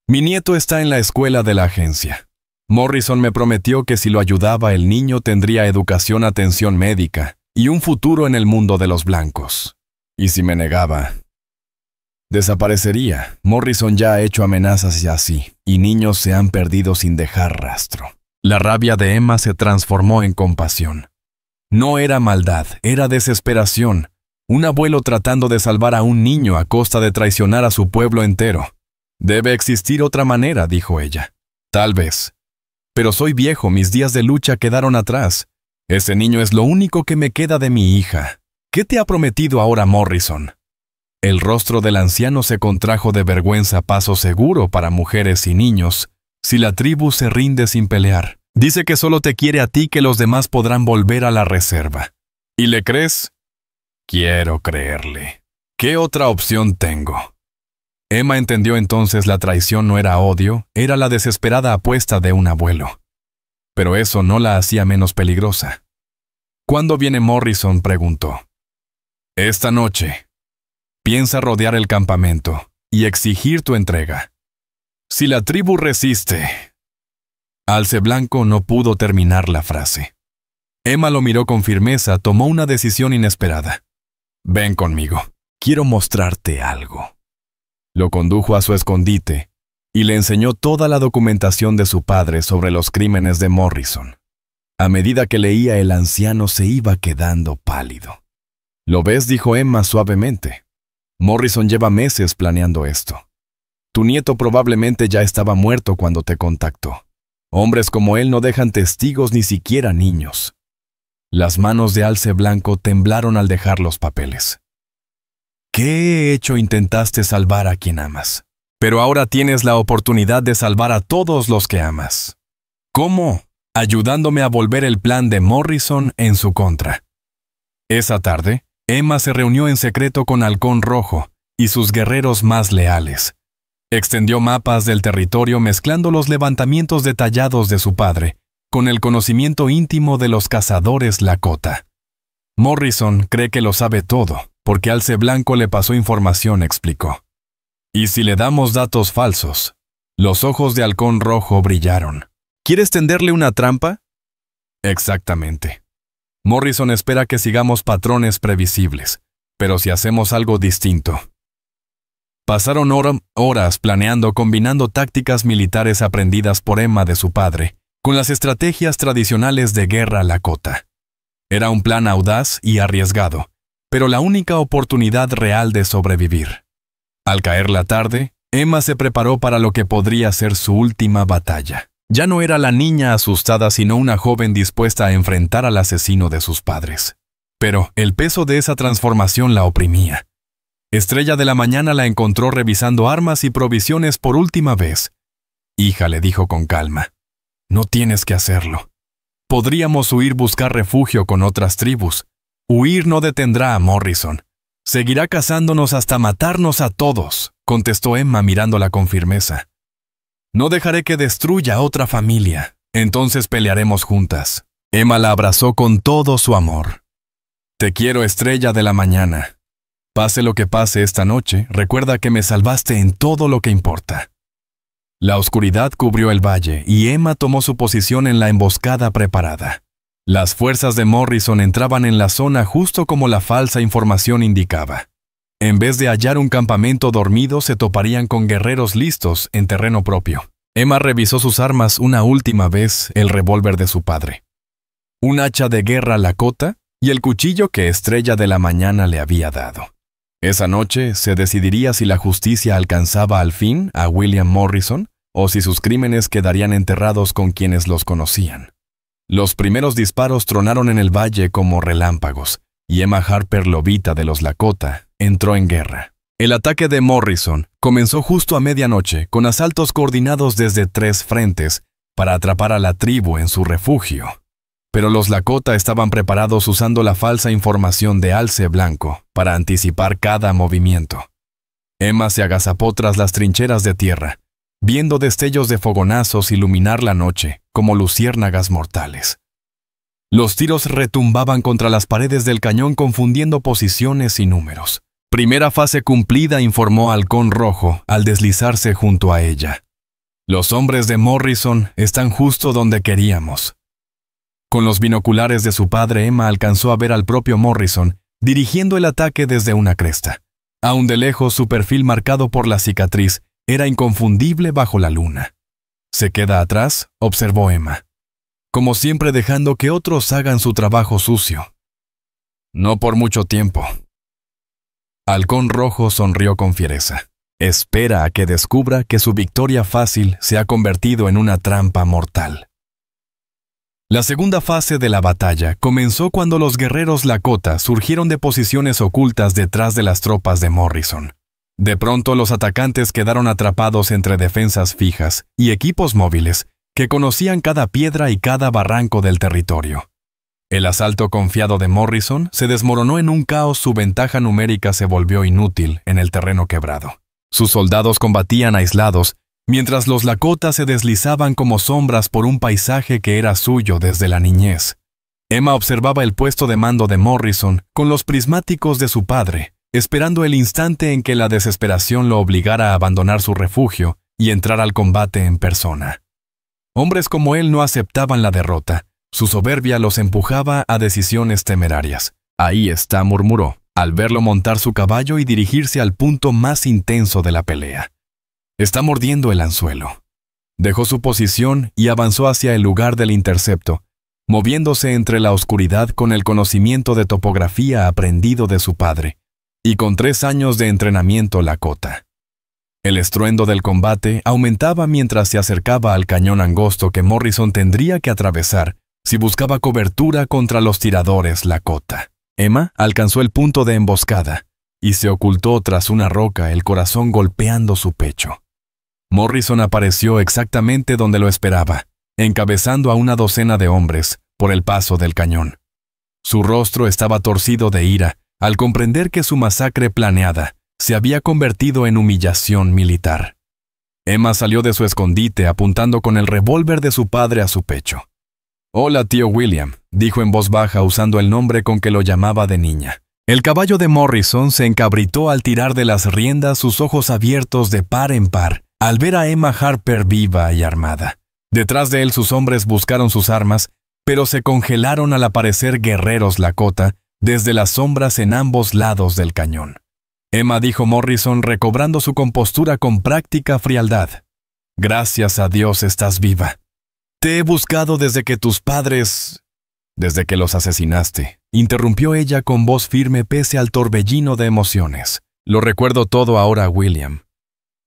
«Mi nieto está en la escuela de la agencia. Morrison me prometió que si lo ayudaba el niño tendría educación, atención médica y un futuro en el mundo de los blancos. Y si me negaba, desaparecería. Morrison ya ha hecho amenazas y así, y niños se han perdido sin dejar rastro». La rabia de Emma se transformó en compasión. No era maldad, era desesperación. Un abuelo tratando de salvar a un niño a costa de traicionar a su pueblo entero. «Debe existir otra manera», dijo ella. «Tal vez. Pero soy viejo, mis días de lucha quedaron atrás. Ese niño es lo único que me queda de mi hija. ¿Qué te ha prometido ahora Morrison?». El rostro del anciano se contrajo de vergüenza. «Paso seguro para mujeres y niños, si la tribu se rinde sin pelear. Dice que solo te quiere a ti, que los demás podrán volver a la reserva. ¿Y le crees?». «Quiero creerle. ¿Qué otra opción tengo?». Emma entendió entonces la traición no era odio, era la desesperada apuesta de un abuelo. Pero eso no la hacía menos peligrosa. «¿Cuándo viene Morrison?», preguntó. «Esta noche. Piensa rodear el campamento y exigir tu entrega. Si la tribu resiste». Alce Blanco no pudo terminar la frase. Emma lo miró con firmeza, tomó una decisión inesperada. «Ven conmigo. Quiero mostrarte algo». Lo condujo a su escondite y le enseñó toda la documentación de su padre sobre los crímenes de Morrison. A medida que leía, el anciano se iba quedando pálido. «¿Lo ves?», dijo Emma suavemente. «Morrison lleva meses planeando esto. Tu nieto probablemente ya estaba muerto cuando te contactó. Hombres como él no dejan testigos, ni siquiera niños». Las manos de Alce Blanco temblaron al dejar los papeles. «¿Qué he hecho?». «Intentaste salvar a quien amas. Pero ahora tienes la oportunidad de salvar a todos los que amas». «¿Cómo?». «Ayudándome a volver el plan de Morrison en su contra». Esa tarde, Emma se reunió en secreto con Halcón Rojo y sus guerreros más leales. Extendió mapas del territorio mezclando los levantamientos detallados de su padre con el conocimiento íntimo de los cazadores Lakota. «Morrison cree que lo sabe todo, porque Alce Blanco le pasó información», explicó. «¿Y si le damos datos falsos?». Los ojos de Halcón Rojo brillaron. «¿Quieres tenderle una trampa?». «Exactamente. Morrison espera que sigamos patrones previsibles, pero si hacemos algo distinto». Pasaron horas planeando, combinando tácticas militares aprendidas por Emma de su padre con las estrategias tradicionales de guerra Lakota. Era un plan audaz y arriesgado, pero la única oportunidad real de sobrevivir. Al caer la tarde, Emma se preparó para lo que podría ser su última batalla. Ya no era la niña asustada, sino una joven dispuesta a enfrentar al asesino de sus padres. Pero el peso de esa transformación la oprimía. Estrella de la Mañana la encontró revisando armas y provisiones por última vez. «Hija», le dijo con calma, «no tienes que hacerlo. Podríamos huir, buscar refugio con otras tribus. Huir no detendrá a Morrison. Seguirá cazándonos hasta matarnos a todos», contestó Emma mirándola con firmeza. «No dejaré que destruya otra familia. Entonces pelearemos juntas». Emma la abrazó con todo su amor. «Te quiero, Estrella de la Mañana. Pase lo que pase esta noche, recuerda que me salvaste en todo lo que importa». La oscuridad cubrió el valle y Emma tomó su posición en la emboscada preparada. Las fuerzas de Morrison entraban en la zona justo como la falsa información indicaba. En vez de hallar un campamento dormido, se toparían con guerreros listos en terreno propio. Emma revisó sus armas una última vez, el revólver de su padre. Un hacha de guerra Lakota, y el cuchillo que Estrella de la Mañana le había dado. Esa noche se decidiría si la justicia alcanzaba al fin a William Morrison o si sus crímenes quedarían enterrados con quienes los conocían. Los primeros disparos tronaron en el valle como relámpagos, y Emma Harper Lobita de los Lakota entró en guerra. El ataque de Morrison comenzó justo a medianoche con asaltos coordinados desde 3 frentes para atrapar a la tribu en su refugio. Pero los Lakota estaban preparados usando la falsa información de Alce Blanco para anticipar cada movimiento. Emma se agazapó tras las trincheras de tierra, viendo destellos de fogonazos iluminar la noche como luciérnagas mortales. Los tiros retumbaban contra las paredes del cañón confundiendo posiciones y números. Primera fase cumplida, informó Halcón Rojo al deslizarse junto a ella. Los hombres de Morrison están justo donde queríamos. Con los binoculares de su padre, Emma alcanzó a ver al propio Morrison dirigiendo el ataque desde una cresta. Aún de lejos, su perfil marcado por la cicatriz era inconfundible bajo la luna. «¿Se queda atrás?», observó Emma. «Como siempre, dejando que otros hagan su trabajo sucio». «No por mucho tiempo». Halcón Rojo sonrió con fiereza. Espera a que descubra que su victoria fácil se ha convertido en una trampa mortal. La segunda fase de la batalla comenzó cuando los guerreros Lakota surgieron de posiciones ocultas detrás de las tropas de Morrison. De pronto los atacantes quedaron atrapados entre defensas fijas y equipos móviles que conocían cada piedra y cada barranco del territorio. El asalto confiado de Morrison se desmoronó en un caos, su ventaja numérica se volvió inútil en el terreno quebrado. Sus soldados combatían aislados, mientras los Lakota se deslizaban como sombras por un paisaje que era suyo desde la niñez. Emma observaba el puesto de mando de Morrison con los prismáticos de su padre, esperando el instante en que la desesperación lo obligara a abandonar su refugio y entrar al combate en persona. Hombres como él no aceptaban la derrota. Su soberbia los empujaba a decisiones temerarias. «Ahí está», murmuró, al verlo montar su caballo y dirigirse al punto más intenso de la pelea. «Está mordiendo el anzuelo». Dejó su posición y avanzó hacia el lugar del intercepto, moviéndose entre la oscuridad con el conocimiento de topografía aprendido de su padre, y con 3 años de entrenamiento Lakota. El estruendo del combate aumentaba mientras se acercaba al cañón angosto que Morrison tendría que atravesar si buscaba cobertura contra los tiradores Lakota. Emma alcanzó el punto de emboscada y se ocultó tras una roca, el corazón golpeando su pecho. Morrison apareció exactamente donde lo esperaba, encabezando a una docena de hombres por el paso del cañón. Su rostro estaba torcido de ira al comprender que su masacre planeada se había convertido en humillación militar. Emma salió de su escondite apuntando con el revólver de su padre a su pecho. «Hola, tío William», dijo en voz baja usando el nombre con que lo llamaba de niña. El caballo de Morrison se encabritó al tirar de las riendas, sus ojos abiertos de par en par, al ver a Emma Harper viva y armada. Detrás de él sus hombres buscaron sus armas, pero se congelaron al aparecer guerreros Lakota desde las sombras en ambos lados del cañón. «Emma», dijo Morrison, recobrando su compostura con práctica frialdad. «Gracias a Dios estás viva. Te he buscado desde que tus padres... desde que los asesinaste», interrumpió ella con voz firme pese al torbellino de emociones. «Lo recuerdo todo ahora, William.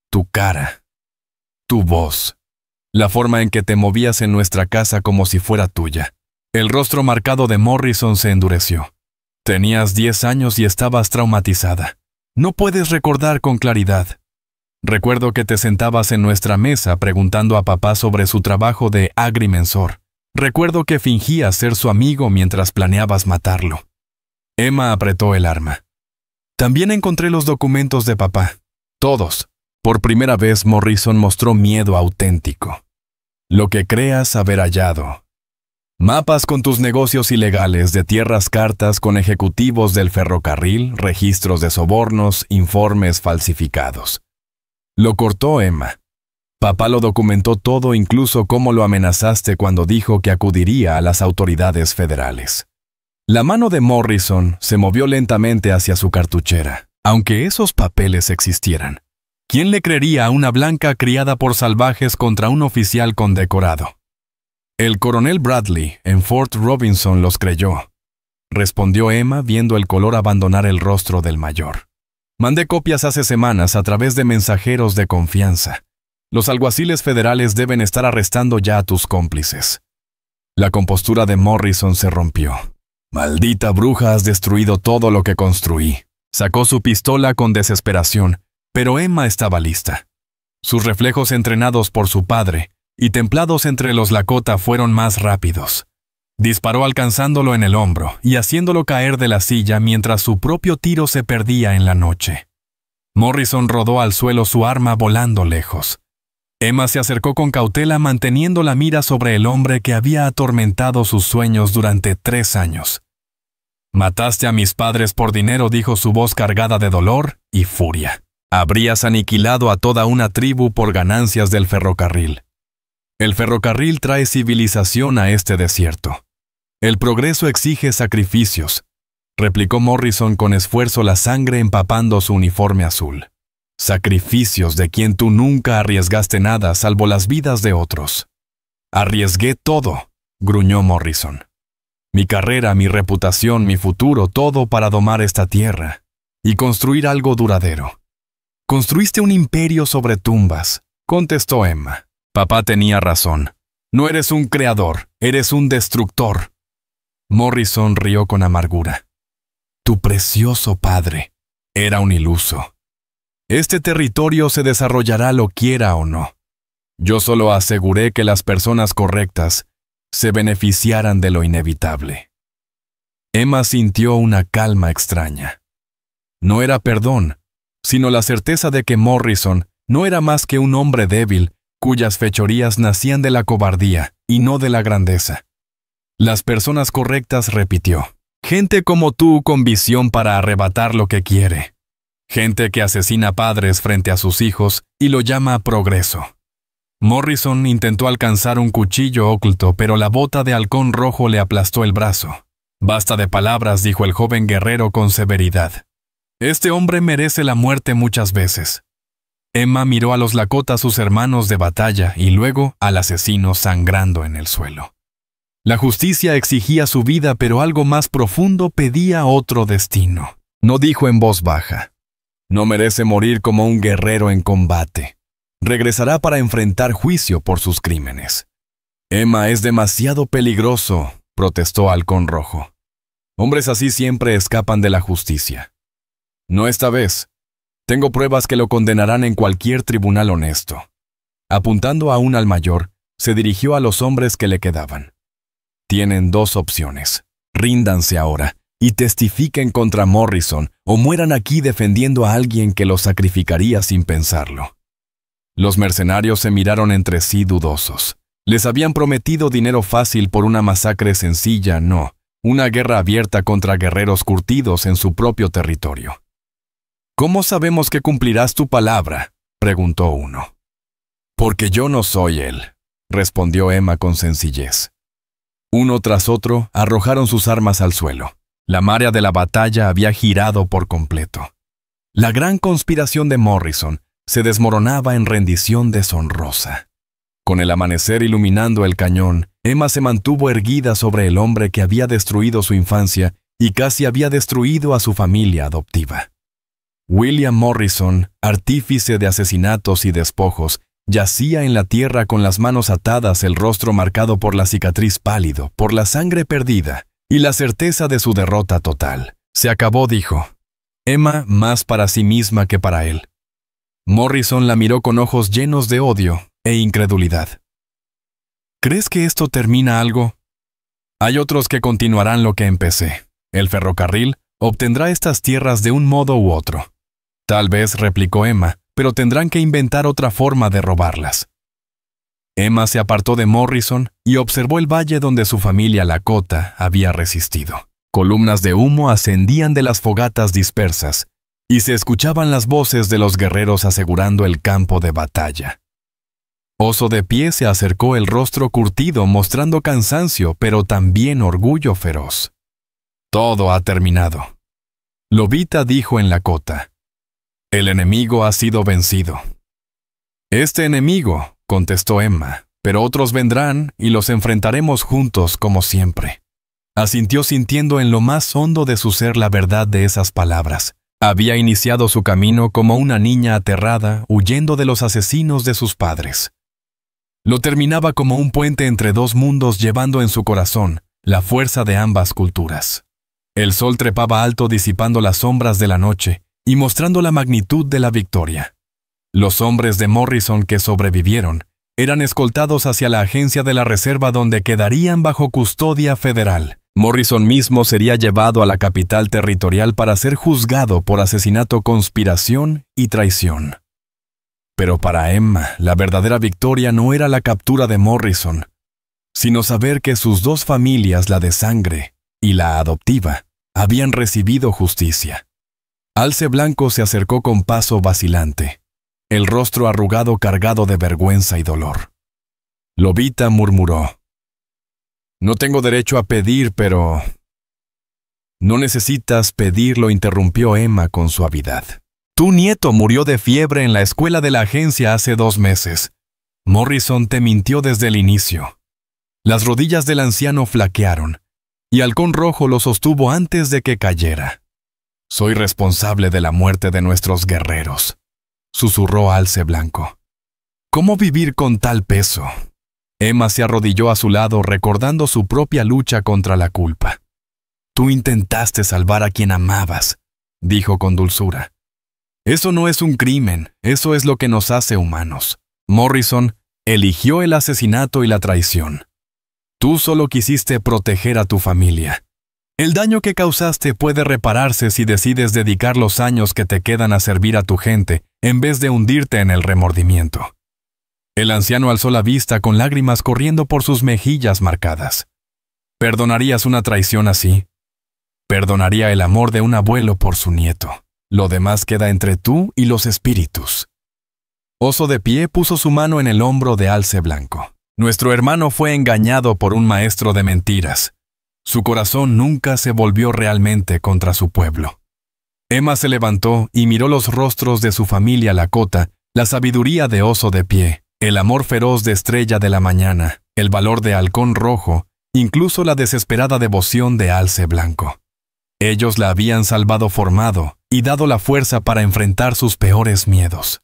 Tu cara, tu voz, la forma en que te movías en nuestra casa como si fuera tuya». El rostro marcado de Morrison se endureció. «Tenías 10 años y estabas traumatizada. No puedes recordar con claridad. Recuerdo que te sentabas en nuestra mesa preguntando a papá sobre su trabajo de agrimensor. Recuerdo que fingías ser su amigo mientras planeabas matarlo». Emma apretó el arma. «También encontré los documentos de papá. Todos». Por primera vez Morrison mostró miedo auténtico. «Lo que creas haber hallado. Mapas con tus negocios ilegales de tierras, cartas con ejecutivos del ferrocarril, registros de sobornos, informes falsificados». Lo cortó Emma. «Papá lo documentó todo, incluso cómo lo amenazaste cuando dijo que acudiría a las autoridades federales». La mano de Morrison se movió lentamente hacia su cartuchera. Aunque esos papeles existieran, ¿quién le creería a una blanca criada por salvajes contra un oficial condecorado? El coronel Bradley en Fort Robinson los creyó. respondió Emma viendo el color abandonar el rostro del mayor. Mandé copias hace semanas a través de mensajeros de confianza. Los alguaciles federales deben estar arrestando ya a tus cómplices. La compostura de Morrison se rompió. Maldita bruja, has destruido todo lo que construí. Sacó su pistola con desesperación, pero Emma estaba lista. Sus reflejos entrenados por su padre y templados entre los Lakota fueron más rápidos. Disparó alcanzándolo en el hombro y haciéndolo caer de la silla mientras su propio tiro se perdía en la noche. Morrison rodó al suelo su arma volando lejos. Emma se acercó con cautela manteniendo la mira sobre el hombre que había atormentado sus sueños durante 3 años. Mataste a mis padres por dinero, dijo su voz cargada de dolor y furia. Habrías aniquilado a toda una tribu por ganancias del ferrocarril. El ferrocarril trae civilización a este desierto. El progreso exige sacrificios, replicó Morrison con esfuerzo, la sangre empapando su uniforme azul. Sacrificios de quien tú nunca arriesgaste nada salvo las vidas de otros. Arriesgué todo, gruñó Morrison. Mi carrera, mi reputación, mi futuro, todo para domar esta tierra y construir algo duradero. Construiste un imperio sobre tumbas, contestó Emma. Papá tenía razón. No eres un creador, eres un destructor. Morrison rió con amargura. Tu precioso padre era un iluso. Este territorio se desarrollará lo quiera o no. Yo solo aseguré que las personas correctas se beneficiaran de lo inevitable. Emma sintió una calma extraña. No era perdón, sino la certeza de que Morrison no era más que un hombre débil cuyas fechorías nacían de la cobardía y no de la grandeza. Las personas correctas, repitió. Gente como tú con visión para arrebatar lo que quiere. Gente que asesina padres frente a sus hijos y lo llama progreso. Morrison intentó alcanzar un cuchillo oculto, pero la bota de halcón rojo le aplastó el brazo. Basta de palabras, dijo el joven guerrero con severidad. Este hombre merece la muerte muchas veces. Emma miró a los Lakota, sus hermanos de batalla, y luego al asesino sangrando en el suelo. La justicia exigía su vida, pero algo más profundo pedía otro destino. No dijo en voz baja. No merece morir como un guerrero en combate. Regresará para enfrentar juicio por sus crímenes. Emma es demasiado peligroso, protestó Halcón Rojo. Hombres así siempre escapan de la justicia. No esta vez. Tengo pruebas que lo condenarán en cualquier tribunal honesto. Apuntando aún al mayor, se dirigió a los hombres que le quedaban. Tienen 2 opciones. Ríndanse ahora y testifiquen contra Morrison o mueran aquí defendiendo a alguien que los sacrificaría sin pensarlo. Los mercenarios se miraron entre sí dudosos. Les habían prometido dinero fácil por una masacre sencilla, no, una guerra abierta contra guerreros curtidos en su propio territorio. ¿Cómo sabemos que cumplirás tu palabra?, preguntó uno. Porque yo no soy él, respondió Emma con sencillez. Uno tras otro arrojaron sus armas al suelo. La marea de la batalla había girado por completo. La gran conspiración de Morrison se desmoronaba en rendición deshonrosa. Con el amanecer iluminando el cañón, Emma se mantuvo erguida sobre el hombre que había destruido su infancia y casi había destruido a su familia adoptiva. William Morrison, artífice de asesinatos y despojos, yacía en la tierra con las manos atadas, el rostro marcado por la cicatriz pálido, por la sangre perdida y la certeza de su derrota total. Se acabó, dijo. Emma más para sí misma que para él. Morrison la miró con ojos llenos de odio e incredulidad. ¿Crees que esto termina algo? Hay otros que continuarán lo que empecé. El ferrocarril obtendrá estas tierras de un modo u otro. Tal vez, replicó Emma, pero tendrán que inventar otra forma de robarlas. Emma se apartó de Morrison y observó el valle donde su familia Lakota había resistido. Columnas de humo ascendían de las fogatas dispersas y se escuchaban las voces de los guerreros asegurando el campo de batalla. Oso de Pie se acercó, el rostro curtido, mostrando cansancio, pero también orgullo feroz. Todo ha terminado. Lobita dijo en Lakota. El enemigo ha sido vencido. Este enemigo, contestó Emma, pero otros vendrán y los enfrentaremos juntos como siempre. Asintió sintiendo en lo más hondo de su ser la verdad de esas palabras. Había iniciado su camino como una niña aterrada, huyendo de los asesinos de sus padres. Lo terminaba como un puente entre dos mundos, llevando en su corazón la fuerza de ambas culturas. El sol trepaba alto, disipando las sombras de la noche y mostrando la magnitud de la victoria. Los hombres de Morrison que sobrevivieron eran escoltados hacia la agencia de la reserva, donde quedarían bajo custodia federal. Morrison mismo sería llevado a la capital territorial para ser juzgado por asesinato, conspiración y traición. Pero para Emma, la verdadera victoria no era la captura de Morrison, sino saber que sus dos familias, la de sangre y la adoptiva, habían recibido justicia. Alce Blanco se acercó con paso vacilante, el rostro arrugado cargado de vergüenza y dolor. Lobita murmuró: «No tengo derecho a pedir, pero...». «No necesitas pedir», lo interrumpió Emma con suavidad. «Tu nieto murió de fiebre en la escuela de la agencia hace 2 meses. Morrison te mintió desde el inicio». Las rodillas del anciano flaquearon, y Halcón Rojo lo sostuvo antes de que cayera. «Soy responsable de la muerte de nuestros guerreros», susurró Alce Blanco. «¿Cómo vivir con tal peso?». Emma se arrodilló a su lado, recordando su propia lucha contra la culpa. «Tú intentaste salvar a quien amabas», dijo con dulzura. «Eso no es un crimen, eso es lo que nos hace humanos. Morrison eligió el asesinato y la traición. Tú solo quisiste proteger a tu familia. El daño que causaste puede repararse si decides dedicar los años que te quedan a servir a tu gente, en vez de hundirte en el remordimiento». El anciano alzó la vista con lágrimas corriendo por sus mejillas marcadas. «¿Perdonarías una traición así?». «Perdonaría el amor de un abuelo por su nieto. Lo demás queda entre tú y los espíritus». Oso de Pie puso su mano en el hombro de Alce Blanco. «Nuestro hermano fue engañado por un maestro de mentiras. Su corazón nunca se volvió realmente contra su pueblo». Emma se levantó y miró los rostros de su familia Lakota, la sabiduría de Oso de Pie, el amor feroz de Estrella de la Mañana, el valor de Halcón Rojo, incluso la desesperada devoción de Alce Blanco. Ellos la habían salvado, formado y dado la fuerza para enfrentar sus peores miedos.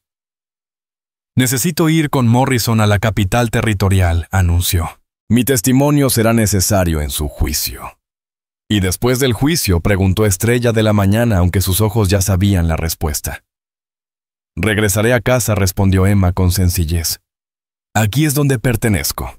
«Necesito ir con Morrison a la capital territorial», anunció. «Mi testimonio será necesario en su juicio». «¿Y después del juicio?», preguntó Estrella de la Mañana, aunque sus ojos ya sabían la respuesta. «Regresaré a casa», respondió Emma con sencillez. «Aquí es donde pertenezco».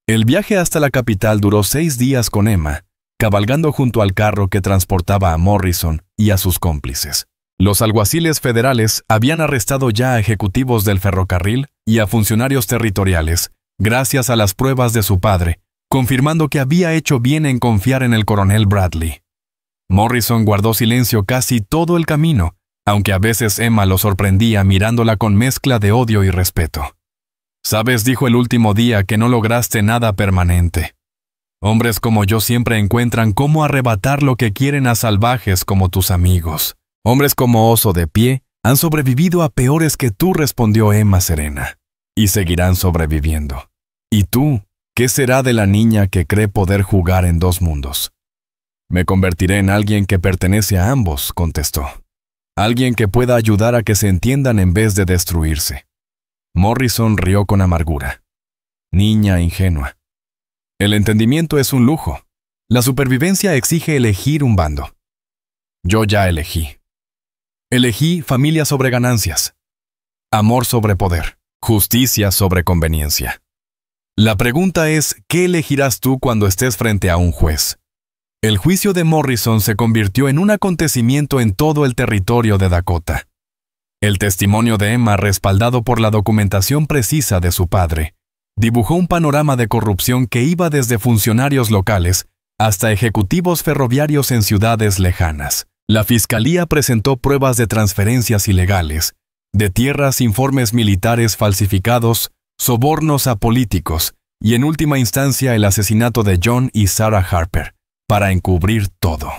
El viaje hasta la capital duró 6 días con Emma, cabalgando junto al carro que transportaba a Morrison y a sus cómplices. Los alguaciles federales habían arrestado ya a ejecutivos del ferrocarril y a funcionarios territoriales, gracias a las pruebas de su padre, confirmando que había hecho bien en confiar en el coronel Bradley. Morrison guardó silencio casi todo el camino, aunque a veces Emma lo sorprendía mirándola con mezcla de odio y respeto. «Sabes», dijo el último día, «que no lograste nada permanente. Hombres como yo siempre encuentran cómo arrebatar lo que quieren a salvajes como tus amigos. Hombres como Oso de Pie han sobrevivido a peores que tú», respondió Emma serena. «Y seguirán sobreviviendo. ¿Y tú? ¿Qué será de la niña que cree poder jugar en 2 mundos?» «Me convertiré en alguien que pertenece a ambos», contestó. «Alguien que pueda ayudar a que se entiendan en vez de destruirse». Morrison rió con amargura. «Niña ingenua. El entendimiento es un lujo. La supervivencia exige elegir un bando. Yo ya elegí. Elegí familia sobre ganancias, amor sobre poder, justicia sobre conveniencia. La pregunta es, ¿qué elegirás tú cuando estés frente a un juez?». El juicio de Morrison se convirtió en un acontecimiento en todo el territorio de Dakota. El testimonio de Emma, respaldado por la documentación precisa de su padre, dibujó un panorama de corrupción que iba desde funcionarios locales hasta ejecutivos ferroviarios en ciudades lejanas. La fiscalía presentó pruebas de transferencias ilegales, de tierras, informes militares falsificados, sobornos a políticos y, en última instancia, el asesinato de John y Sarah Harper, para encubrir todo.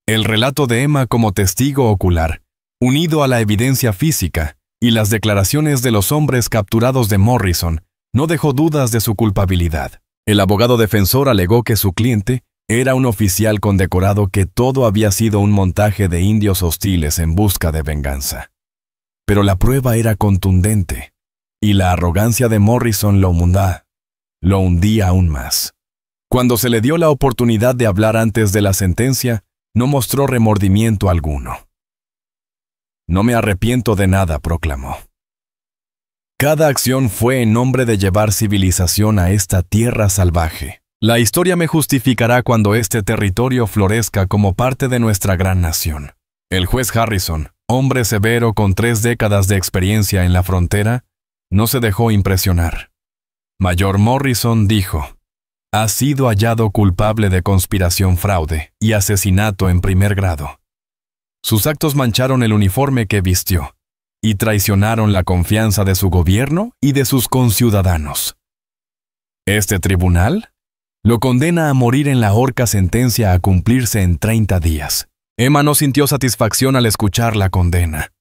El relato de Emma como testigo ocular, unido a la evidencia física y las declaraciones de los hombres capturados de Morrison, no dejó dudas de su culpabilidad. El abogado defensor alegó que su cliente Era un oficial condecorado que todo había sido un montaje de indios hostiles en busca de venganza. Pero la prueba era contundente, y la arrogancia de Morrison lo hundía aún más. Cuando se le dio la oportunidad de hablar antes de la sentencia, no mostró remordimiento alguno. «No me arrepiento de nada», proclamó. «Cada acción fue en nombre de llevar civilización a esta tierra salvaje. La historia me justificará cuando este territorio florezca como parte de nuestra gran nación». El juez Harrison, hombre severo con 3 décadas de experiencia en la frontera, no se dejó impresionar. Mayor Morrison dijo: «Ha sido hallado culpable de conspiración, fraude y asesinato en primer grado. Sus actos mancharon el uniforme que vistió y traicionaron la confianza de su gobierno y de sus conciudadanos. Este tribunal lo condena a morir en la horca, sentencia a cumplirse en 30 días». Emma no sintió satisfacción al escuchar la condena.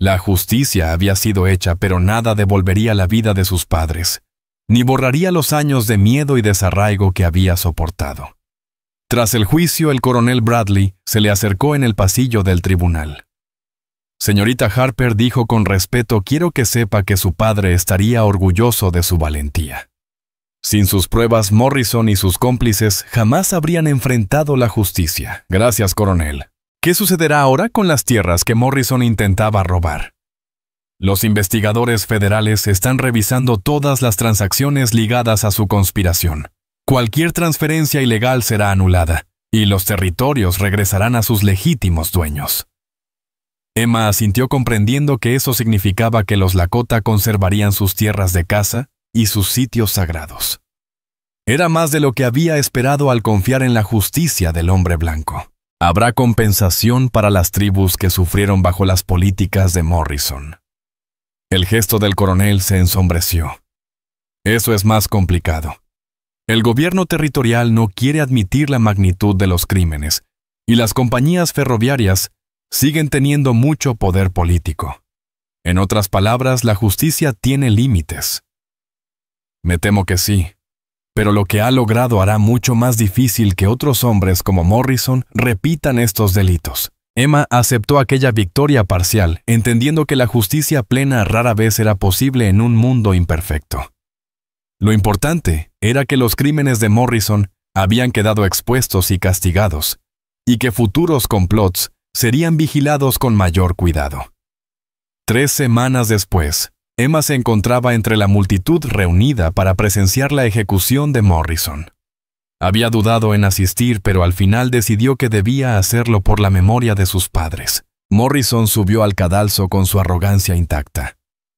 La justicia había sido hecha, pero nada devolvería la vida de sus padres, ni borraría los años de miedo y desarraigo que había soportado. Tras el juicio, el coronel Bradley se le acercó en el pasillo del tribunal. «Señorita Harper», dijo con respeto, «quiero que sepa que su padre estaría orgulloso de su valentía. Sin sus pruebas, Morrison y sus cómplices jamás habrían enfrentado la justicia». «Gracias, coronel. ¿Qué sucederá ahora con las tierras que Morrison intentaba robar?» «Los investigadores federales están revisando todas las transacciones ligadas a su conspiración. Cualquier transferencia ilegal será anulada, y los territorios regresarán a sus legítimos dueños». Emma asintió, comprendiendo que eso significaba que los Lakota conservarían sus tierras de caza y sus sitios sagrados. Era más de lo que había esperado al confiar en la justicia del hombre blanco. Habrá compensación para las tribus que sufrieron bajo las políticas de Morrison. El gesto del coronel se ensombreció. Eso es más complicado. El gobierno territorial no quiere admitir la magnitud de los crímenes, y las compañías ferroviarias siguen teniendo mucho poder político. En otras palabras, la justicia tiene límites. Me temo que sí. Pero lo que ha logrado hará mucho más difícil que otros hombres como Morrison repitan estos delitos. Emma aceptó aquella victoria parcial, entendiendo que la justicia plena rara vez era posible en un mundo imperfecto. Lo importante era que los crímenes de Morrison habían quedado expuestos y castigados, y que futuros complots serían vigilados con mayor cuidado. 3 semanas después, Emma se encontraba entre la multitud reunida para presenciar la ejecución de Morrison. Había dudado en asistir, pero al final decidió que debía hacerlo por la memoria de sus padres. Morrison subió al cadalso con su arrogancia intacta.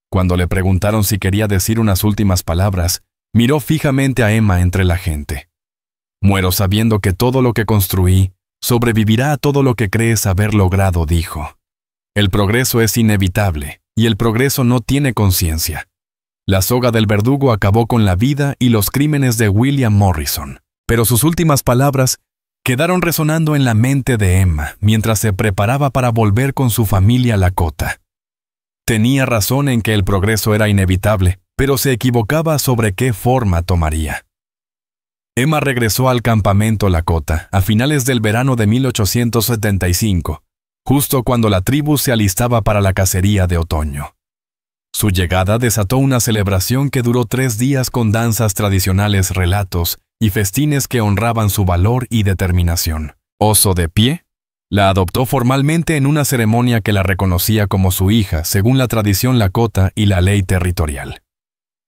Cuando le preguntaron si quería decir unas últimas palabras, miró fijamente a Emma entre la gente. «Muero sabiendo que todo lo que construí sobrevivirá a todo lo que crees haber logrado», dijo. «El progreso es inevitable, y el progreso no tiene conciencia. La soga del verdugo acabó con la vida y los crímenes de William Morrison». Pero sus últimas palabras quedaron resonando en la mente de Emma mientras se preparaba para volver con su familia Lakota. Tenía razón en que el progreso era inevitable, pero se equivocaba sobre qué forma tomaría. Emma regresó al campamento Lakota a finales del verano de 1875, justo cuando la tribu se alistaba para la cacería de otoño. Su llegada desató una celebración que duró 3 días con danzas tradicionales, relatos y festines que honraban su valor y determinación. Oso de Pie la adoptó formalmente en una ceremonia que la reconocía como su hija según la tradición Lakota y la ley territorial.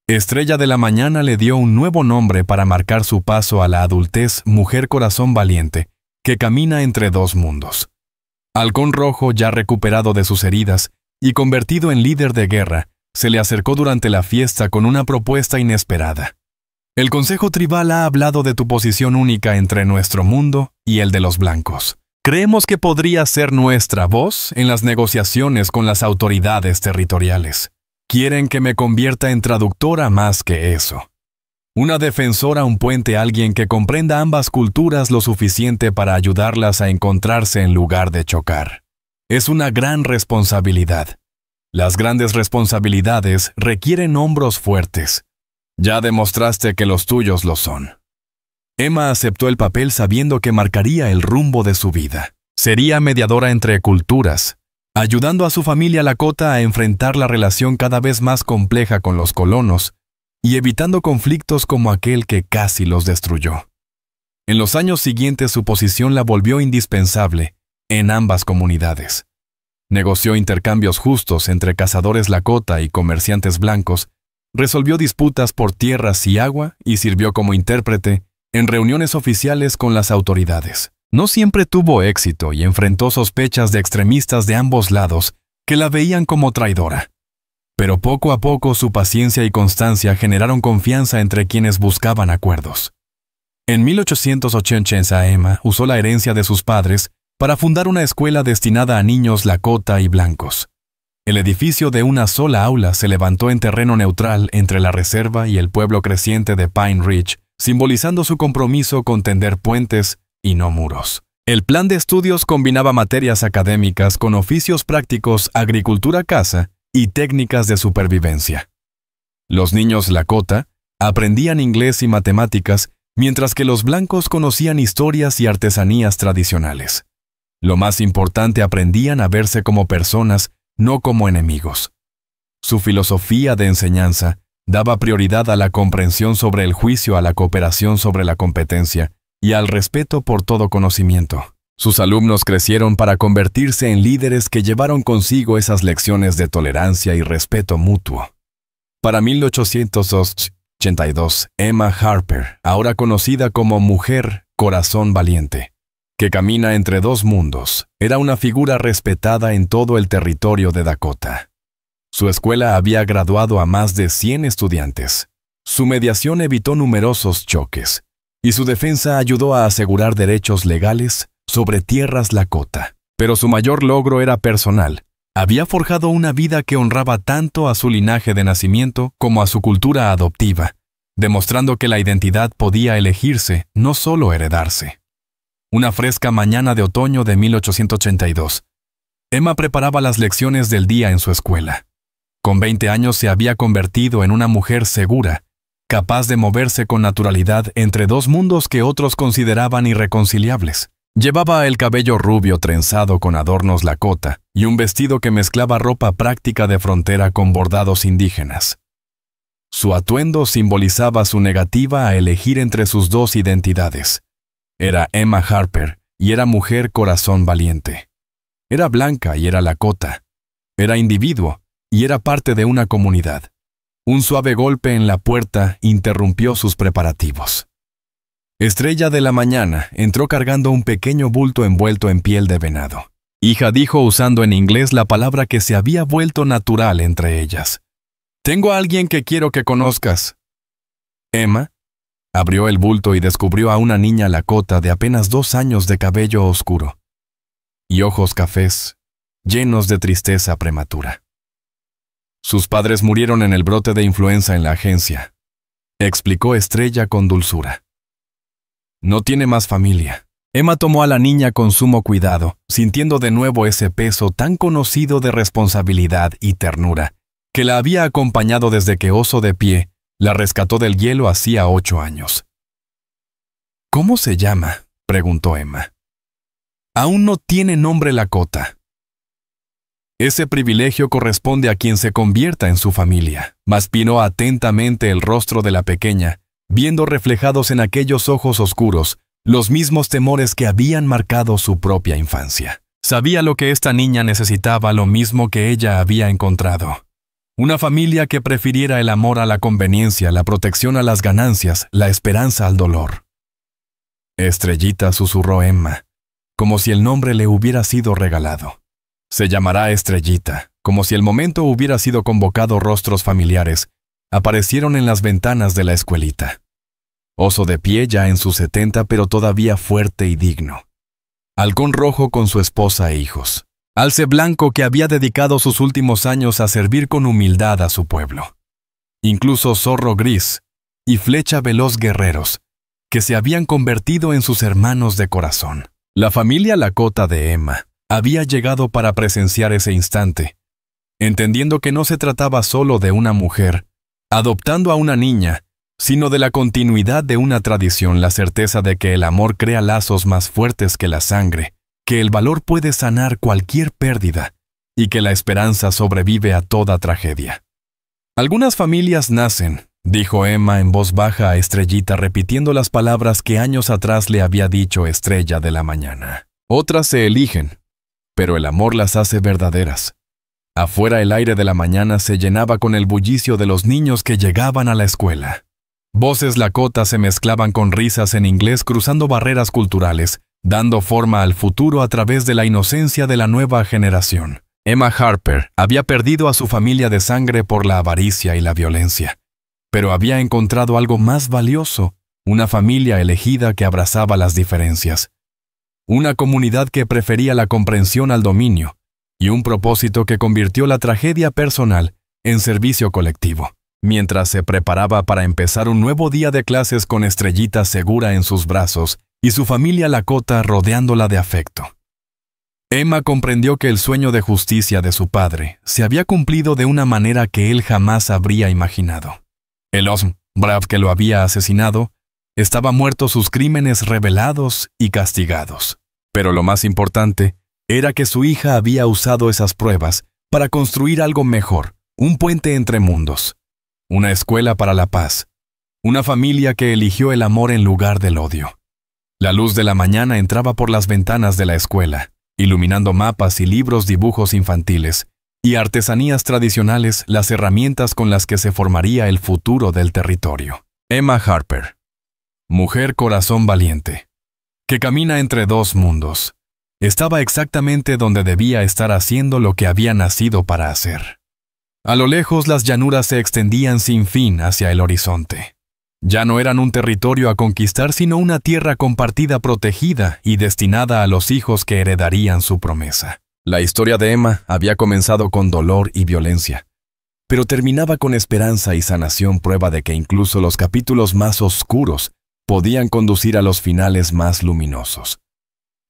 Estrella de la Mañana le dio un nuevo nombre para marcar su paso a la adultez, mujer corazón valiente, que camina entre 2 mundos. Halcón Rojo, ya recuperado de sus heridas y convertido en líder de guerra, se le acercó durante la fiesta con una propuesta inesperada. «El Consejo Tribal ha hablado de tu posición única entre nuestro mundo y el de los blancos. Creemos que podría ser nuestra voz en las negociaciones con las autoridades territoriales. Quieren que me convierta en traductora más que eso. Una defensora, un puente, alguien que comprenda ambas culturas lo suficiente para ayudarlas a encontrarse en lugar de chocar. Es una gran responsabilidad. Las grandes responsabilidades requieren hombros fuertes. Ya demostraste que los tuyos lo son». Emma aceptó el papel sabiendo que marcaría el rumbo de su vida. Sería mediadora entre culturas, ayudando a su familia Lakota a enfrentar la relación cada vez más compleja con los colonos y evitando conflictos como aquel que casi los destruyó. En los años siguientes su posición la volvió indispensable en ambas comunidades. Negoció intercambios justos entre cazadores Lakota y comerciantes blancos, resolvió disputas por tierras y agua y sirvió como intérprete en reuniones oficiales con las autoridades. No siempre tuvo éxito y enfrentó sospechas de extremistas de ambos lados que la veían como traidora. Pero poco a poco su paciencia y constancia generaron confianza entre quienes buscaban acuerdos. En 1880 Emma usó la herencia de sus padres para fundar una escuela destinada a niños Lakota y blancos. El edificio de una sola aula se levantó en terreno neutral entre la reserva y el pueblo creciente de Pine Ridge, simbolizando su compromiso con tender puentes y no muros. El plan de estudios combinaba materias académicas con oficios prácticos, agricultura-caza y técnicas de supervivencia. Los niños Lakota aprendían inglés y matemáticas, mientras que los blancos conocían historias y artesanías tradicionales. Lo más importante, aprendían a verse como personas, no como enemigos. Su filosofía de enseñanza daba prioridad a la comprensión sobre el juicio, a la cooperación sobre la competencia y al respeto por todo conocimiento. Sus alumnos crecieron para convertirse en líderes que llevaron consigo esas lecciones de tolerancia y respeto mutuo. Para 1882, Emma Harper, ahora conocida como Mujer Corazón Valiente, que camina entre dos mundos, era una figura respetada en todo el territorio de Dakota. Su escuela había graduado a más de 100 estudiantes. Su mediación evitó numerosos choques, y su defensa ayudó a asegurar derechos legales sobre tierras Lakota. Pero su mayor logro era personal. Había forjado una vida que honraba tanto a su linaje de nacimiento como a su cultura adoptiva, demostrando que la identidad podía elegirse, no solo heredarse. Una fresca mañana de otoño de 1882, Emma preparaba las lecciones del día en su escuela. Con 20 años se había convertido en una mujer segura, capaz de moverse con naturalidad entre dos mundos que otros consideraban irreconciliables. Llevaba el cabello rubio trenzado con adornos Lakota y un vestido que mezclaba ropa práctica de frontera con bordados indígenas. Su atuendo simbolizaba su negativa a elegir entre sus dos identidades. Era Emma Harper y era Mujer Corazón Valiente. Era blanca y era Lakota. Era individuo y era parte de una comunidad. Un suave golpe en la puerta interrumpió sus preparativos. Estrella de la Mañana entró cargando un pequeño bulto envuelto en piel de venado. Hija, dijo usando en inglés la palabra que se había vuelto natural entre ellas. «Tengo a alguien que quiero que conozcas». Emma abrió el bulto y descubrió a una niña Lakota de apenas 2 años de cabello oscuro y ojos cafés, llenos de tristeza prematura. Sus padres murieron en el brote de influenza en la agencia, explicó Estrella con dulzura. No tiene más familia. Emma tomó a la niña con sumo cuidado, sintiendo de nuevo ese peso tan conocido de responsabilidad y ternura, que la había acompañado desde que Oso de Pie la rescató del hielo hacía 8 años. ¿Cómo se llama?, preguntó Emma. Aún no tiene nombre Lakota. Ese privilegio corresponde a quien se convierta en su familia. Mas miró atentamente el rostro de la pequeña, viendo reflejados en aquellos ojos oscuros los mismos temores que habían marcado su propia infancia. Sabía lo que esta niña necesitaba, lo mismo que ella había encontrado. Una familia que prefiriera el amor a la conveniencia, la protección a las ganancias, la esperanza al dolor. Estrellita, susurró Emma, como si el nombre le hubiera sido regalado. Se llamará Estrellita, como si el momento hubiera sido convocado. Rostros familiares aparecieron en las ventanas de la escuelita. Oso de Pie ya en sus 70, pero todavía fuerte y digno. Halcón Rojo con su esposa e hijos. Alce Blanco, que había dedicado sus últimos años a servir con humildad a su pueblo. Incluso Zorro Gris y Flecha Veloz, guerreros, que se habían convertido en sus hermanos de corazón. La familia Lakota de Emma había llegado para presenciar ese instante, entendiendo que no se trataba solo de una mujer, adoptando a una niña, sino de la continuidad de una tradición, la certeza de que el amor crea lazos más fuertes que la sangre, que el valor puede sanar cualquier pérdida y que la esperanza sobrevive a toda tragedia. Algunas familias nacen, dijo Emma en voz baja a Estrellita, repitiendo las palabras que años atrás le había dicho Estrella de la Mañana. Otras se eligen, pero el amor las hace verdaderas. Afuera el aire de la mañana se llenaba con el bullicio de los niños que llegaban a la escuela. Voces lakotas se mezclaban con risas en inglés, cruzando barreras culturales, dando forma al futuro a través de la inocencia de la nueva generación. Emma Harper había perdido a su familia de sangre por la avaricia y la violencia, pero había encontrado algo más valioso, una familia elegida que abrazaba las diferencias, una comunidad que prefería la comprensión al dominio, y un propósito que convirtió la tragedia personal en servicio colectivo, mientras se preparaba para empezar un nuevo día de clases con Estrellita segura en sus brazos y su familia lakota rodeándola de afecto. Emma comprendió que el sueño de justicia de su padre se había cumplido de una manera que él jamás habría imaginado. El Osm Brav que lo había asesinado estaba muerto, sus crímenes revelados y castigados. Pero lo más importante era que su hija había usado esas pruebas para construir algo mejor, un puente entre mundos, una escuela para la paz, una familia que eligió el amor en lugar del odio. La luz de la mañana entraba por las ventanas de la escuela, iluminando mapas y libros, dibujos infantiles y artesanías tradicionales, las herramientas con las que se formaría el futuro del territorio. Emma Harper, mujer corazón valiente, que camina entre dos mundos, estaba exactamente donde debía estar, haciendo lo que había nacido para hacer. A lo lejos las llanuras se extendían sin fin hacia el horizonte. Ya no eran un territorio a conquistar, sino una tierra compartida, protegida y destinada a los hijos que heredarían su promesa. La historia de Emma había comenzado con dolor y violencia, pero terminaba con esperanza y sanación, prueba de que incluso los capítulos más oscuros podían conducir a los finales más luminosos.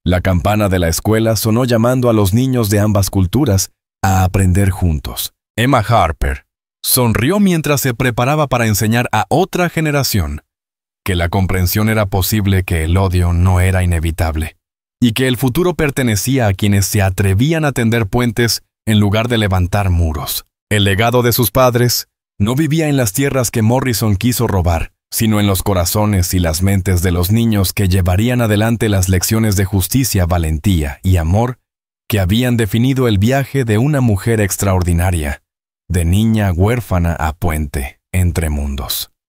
La campana de la escuela sonó llamando a los niños de ambas culturas a aprender juntos. Emma Harper sonrió mientras se preparaba para enseñar a otra generación que la comprensión era posible, que el odio no era inevitable, y que el futuro pertenecía a quienes se atrevían a tender puentes en lugar de levantar muros. El legado de sus padres no vivía en las tierras que Morrison quiso robar, sino en los corazones y las mentes de los niños que llevarían adelante las lecciones de justicia, valentía y amor que habían definido el viaje de una mujer extraordinaria, de niña huérfana a puente entre mundos.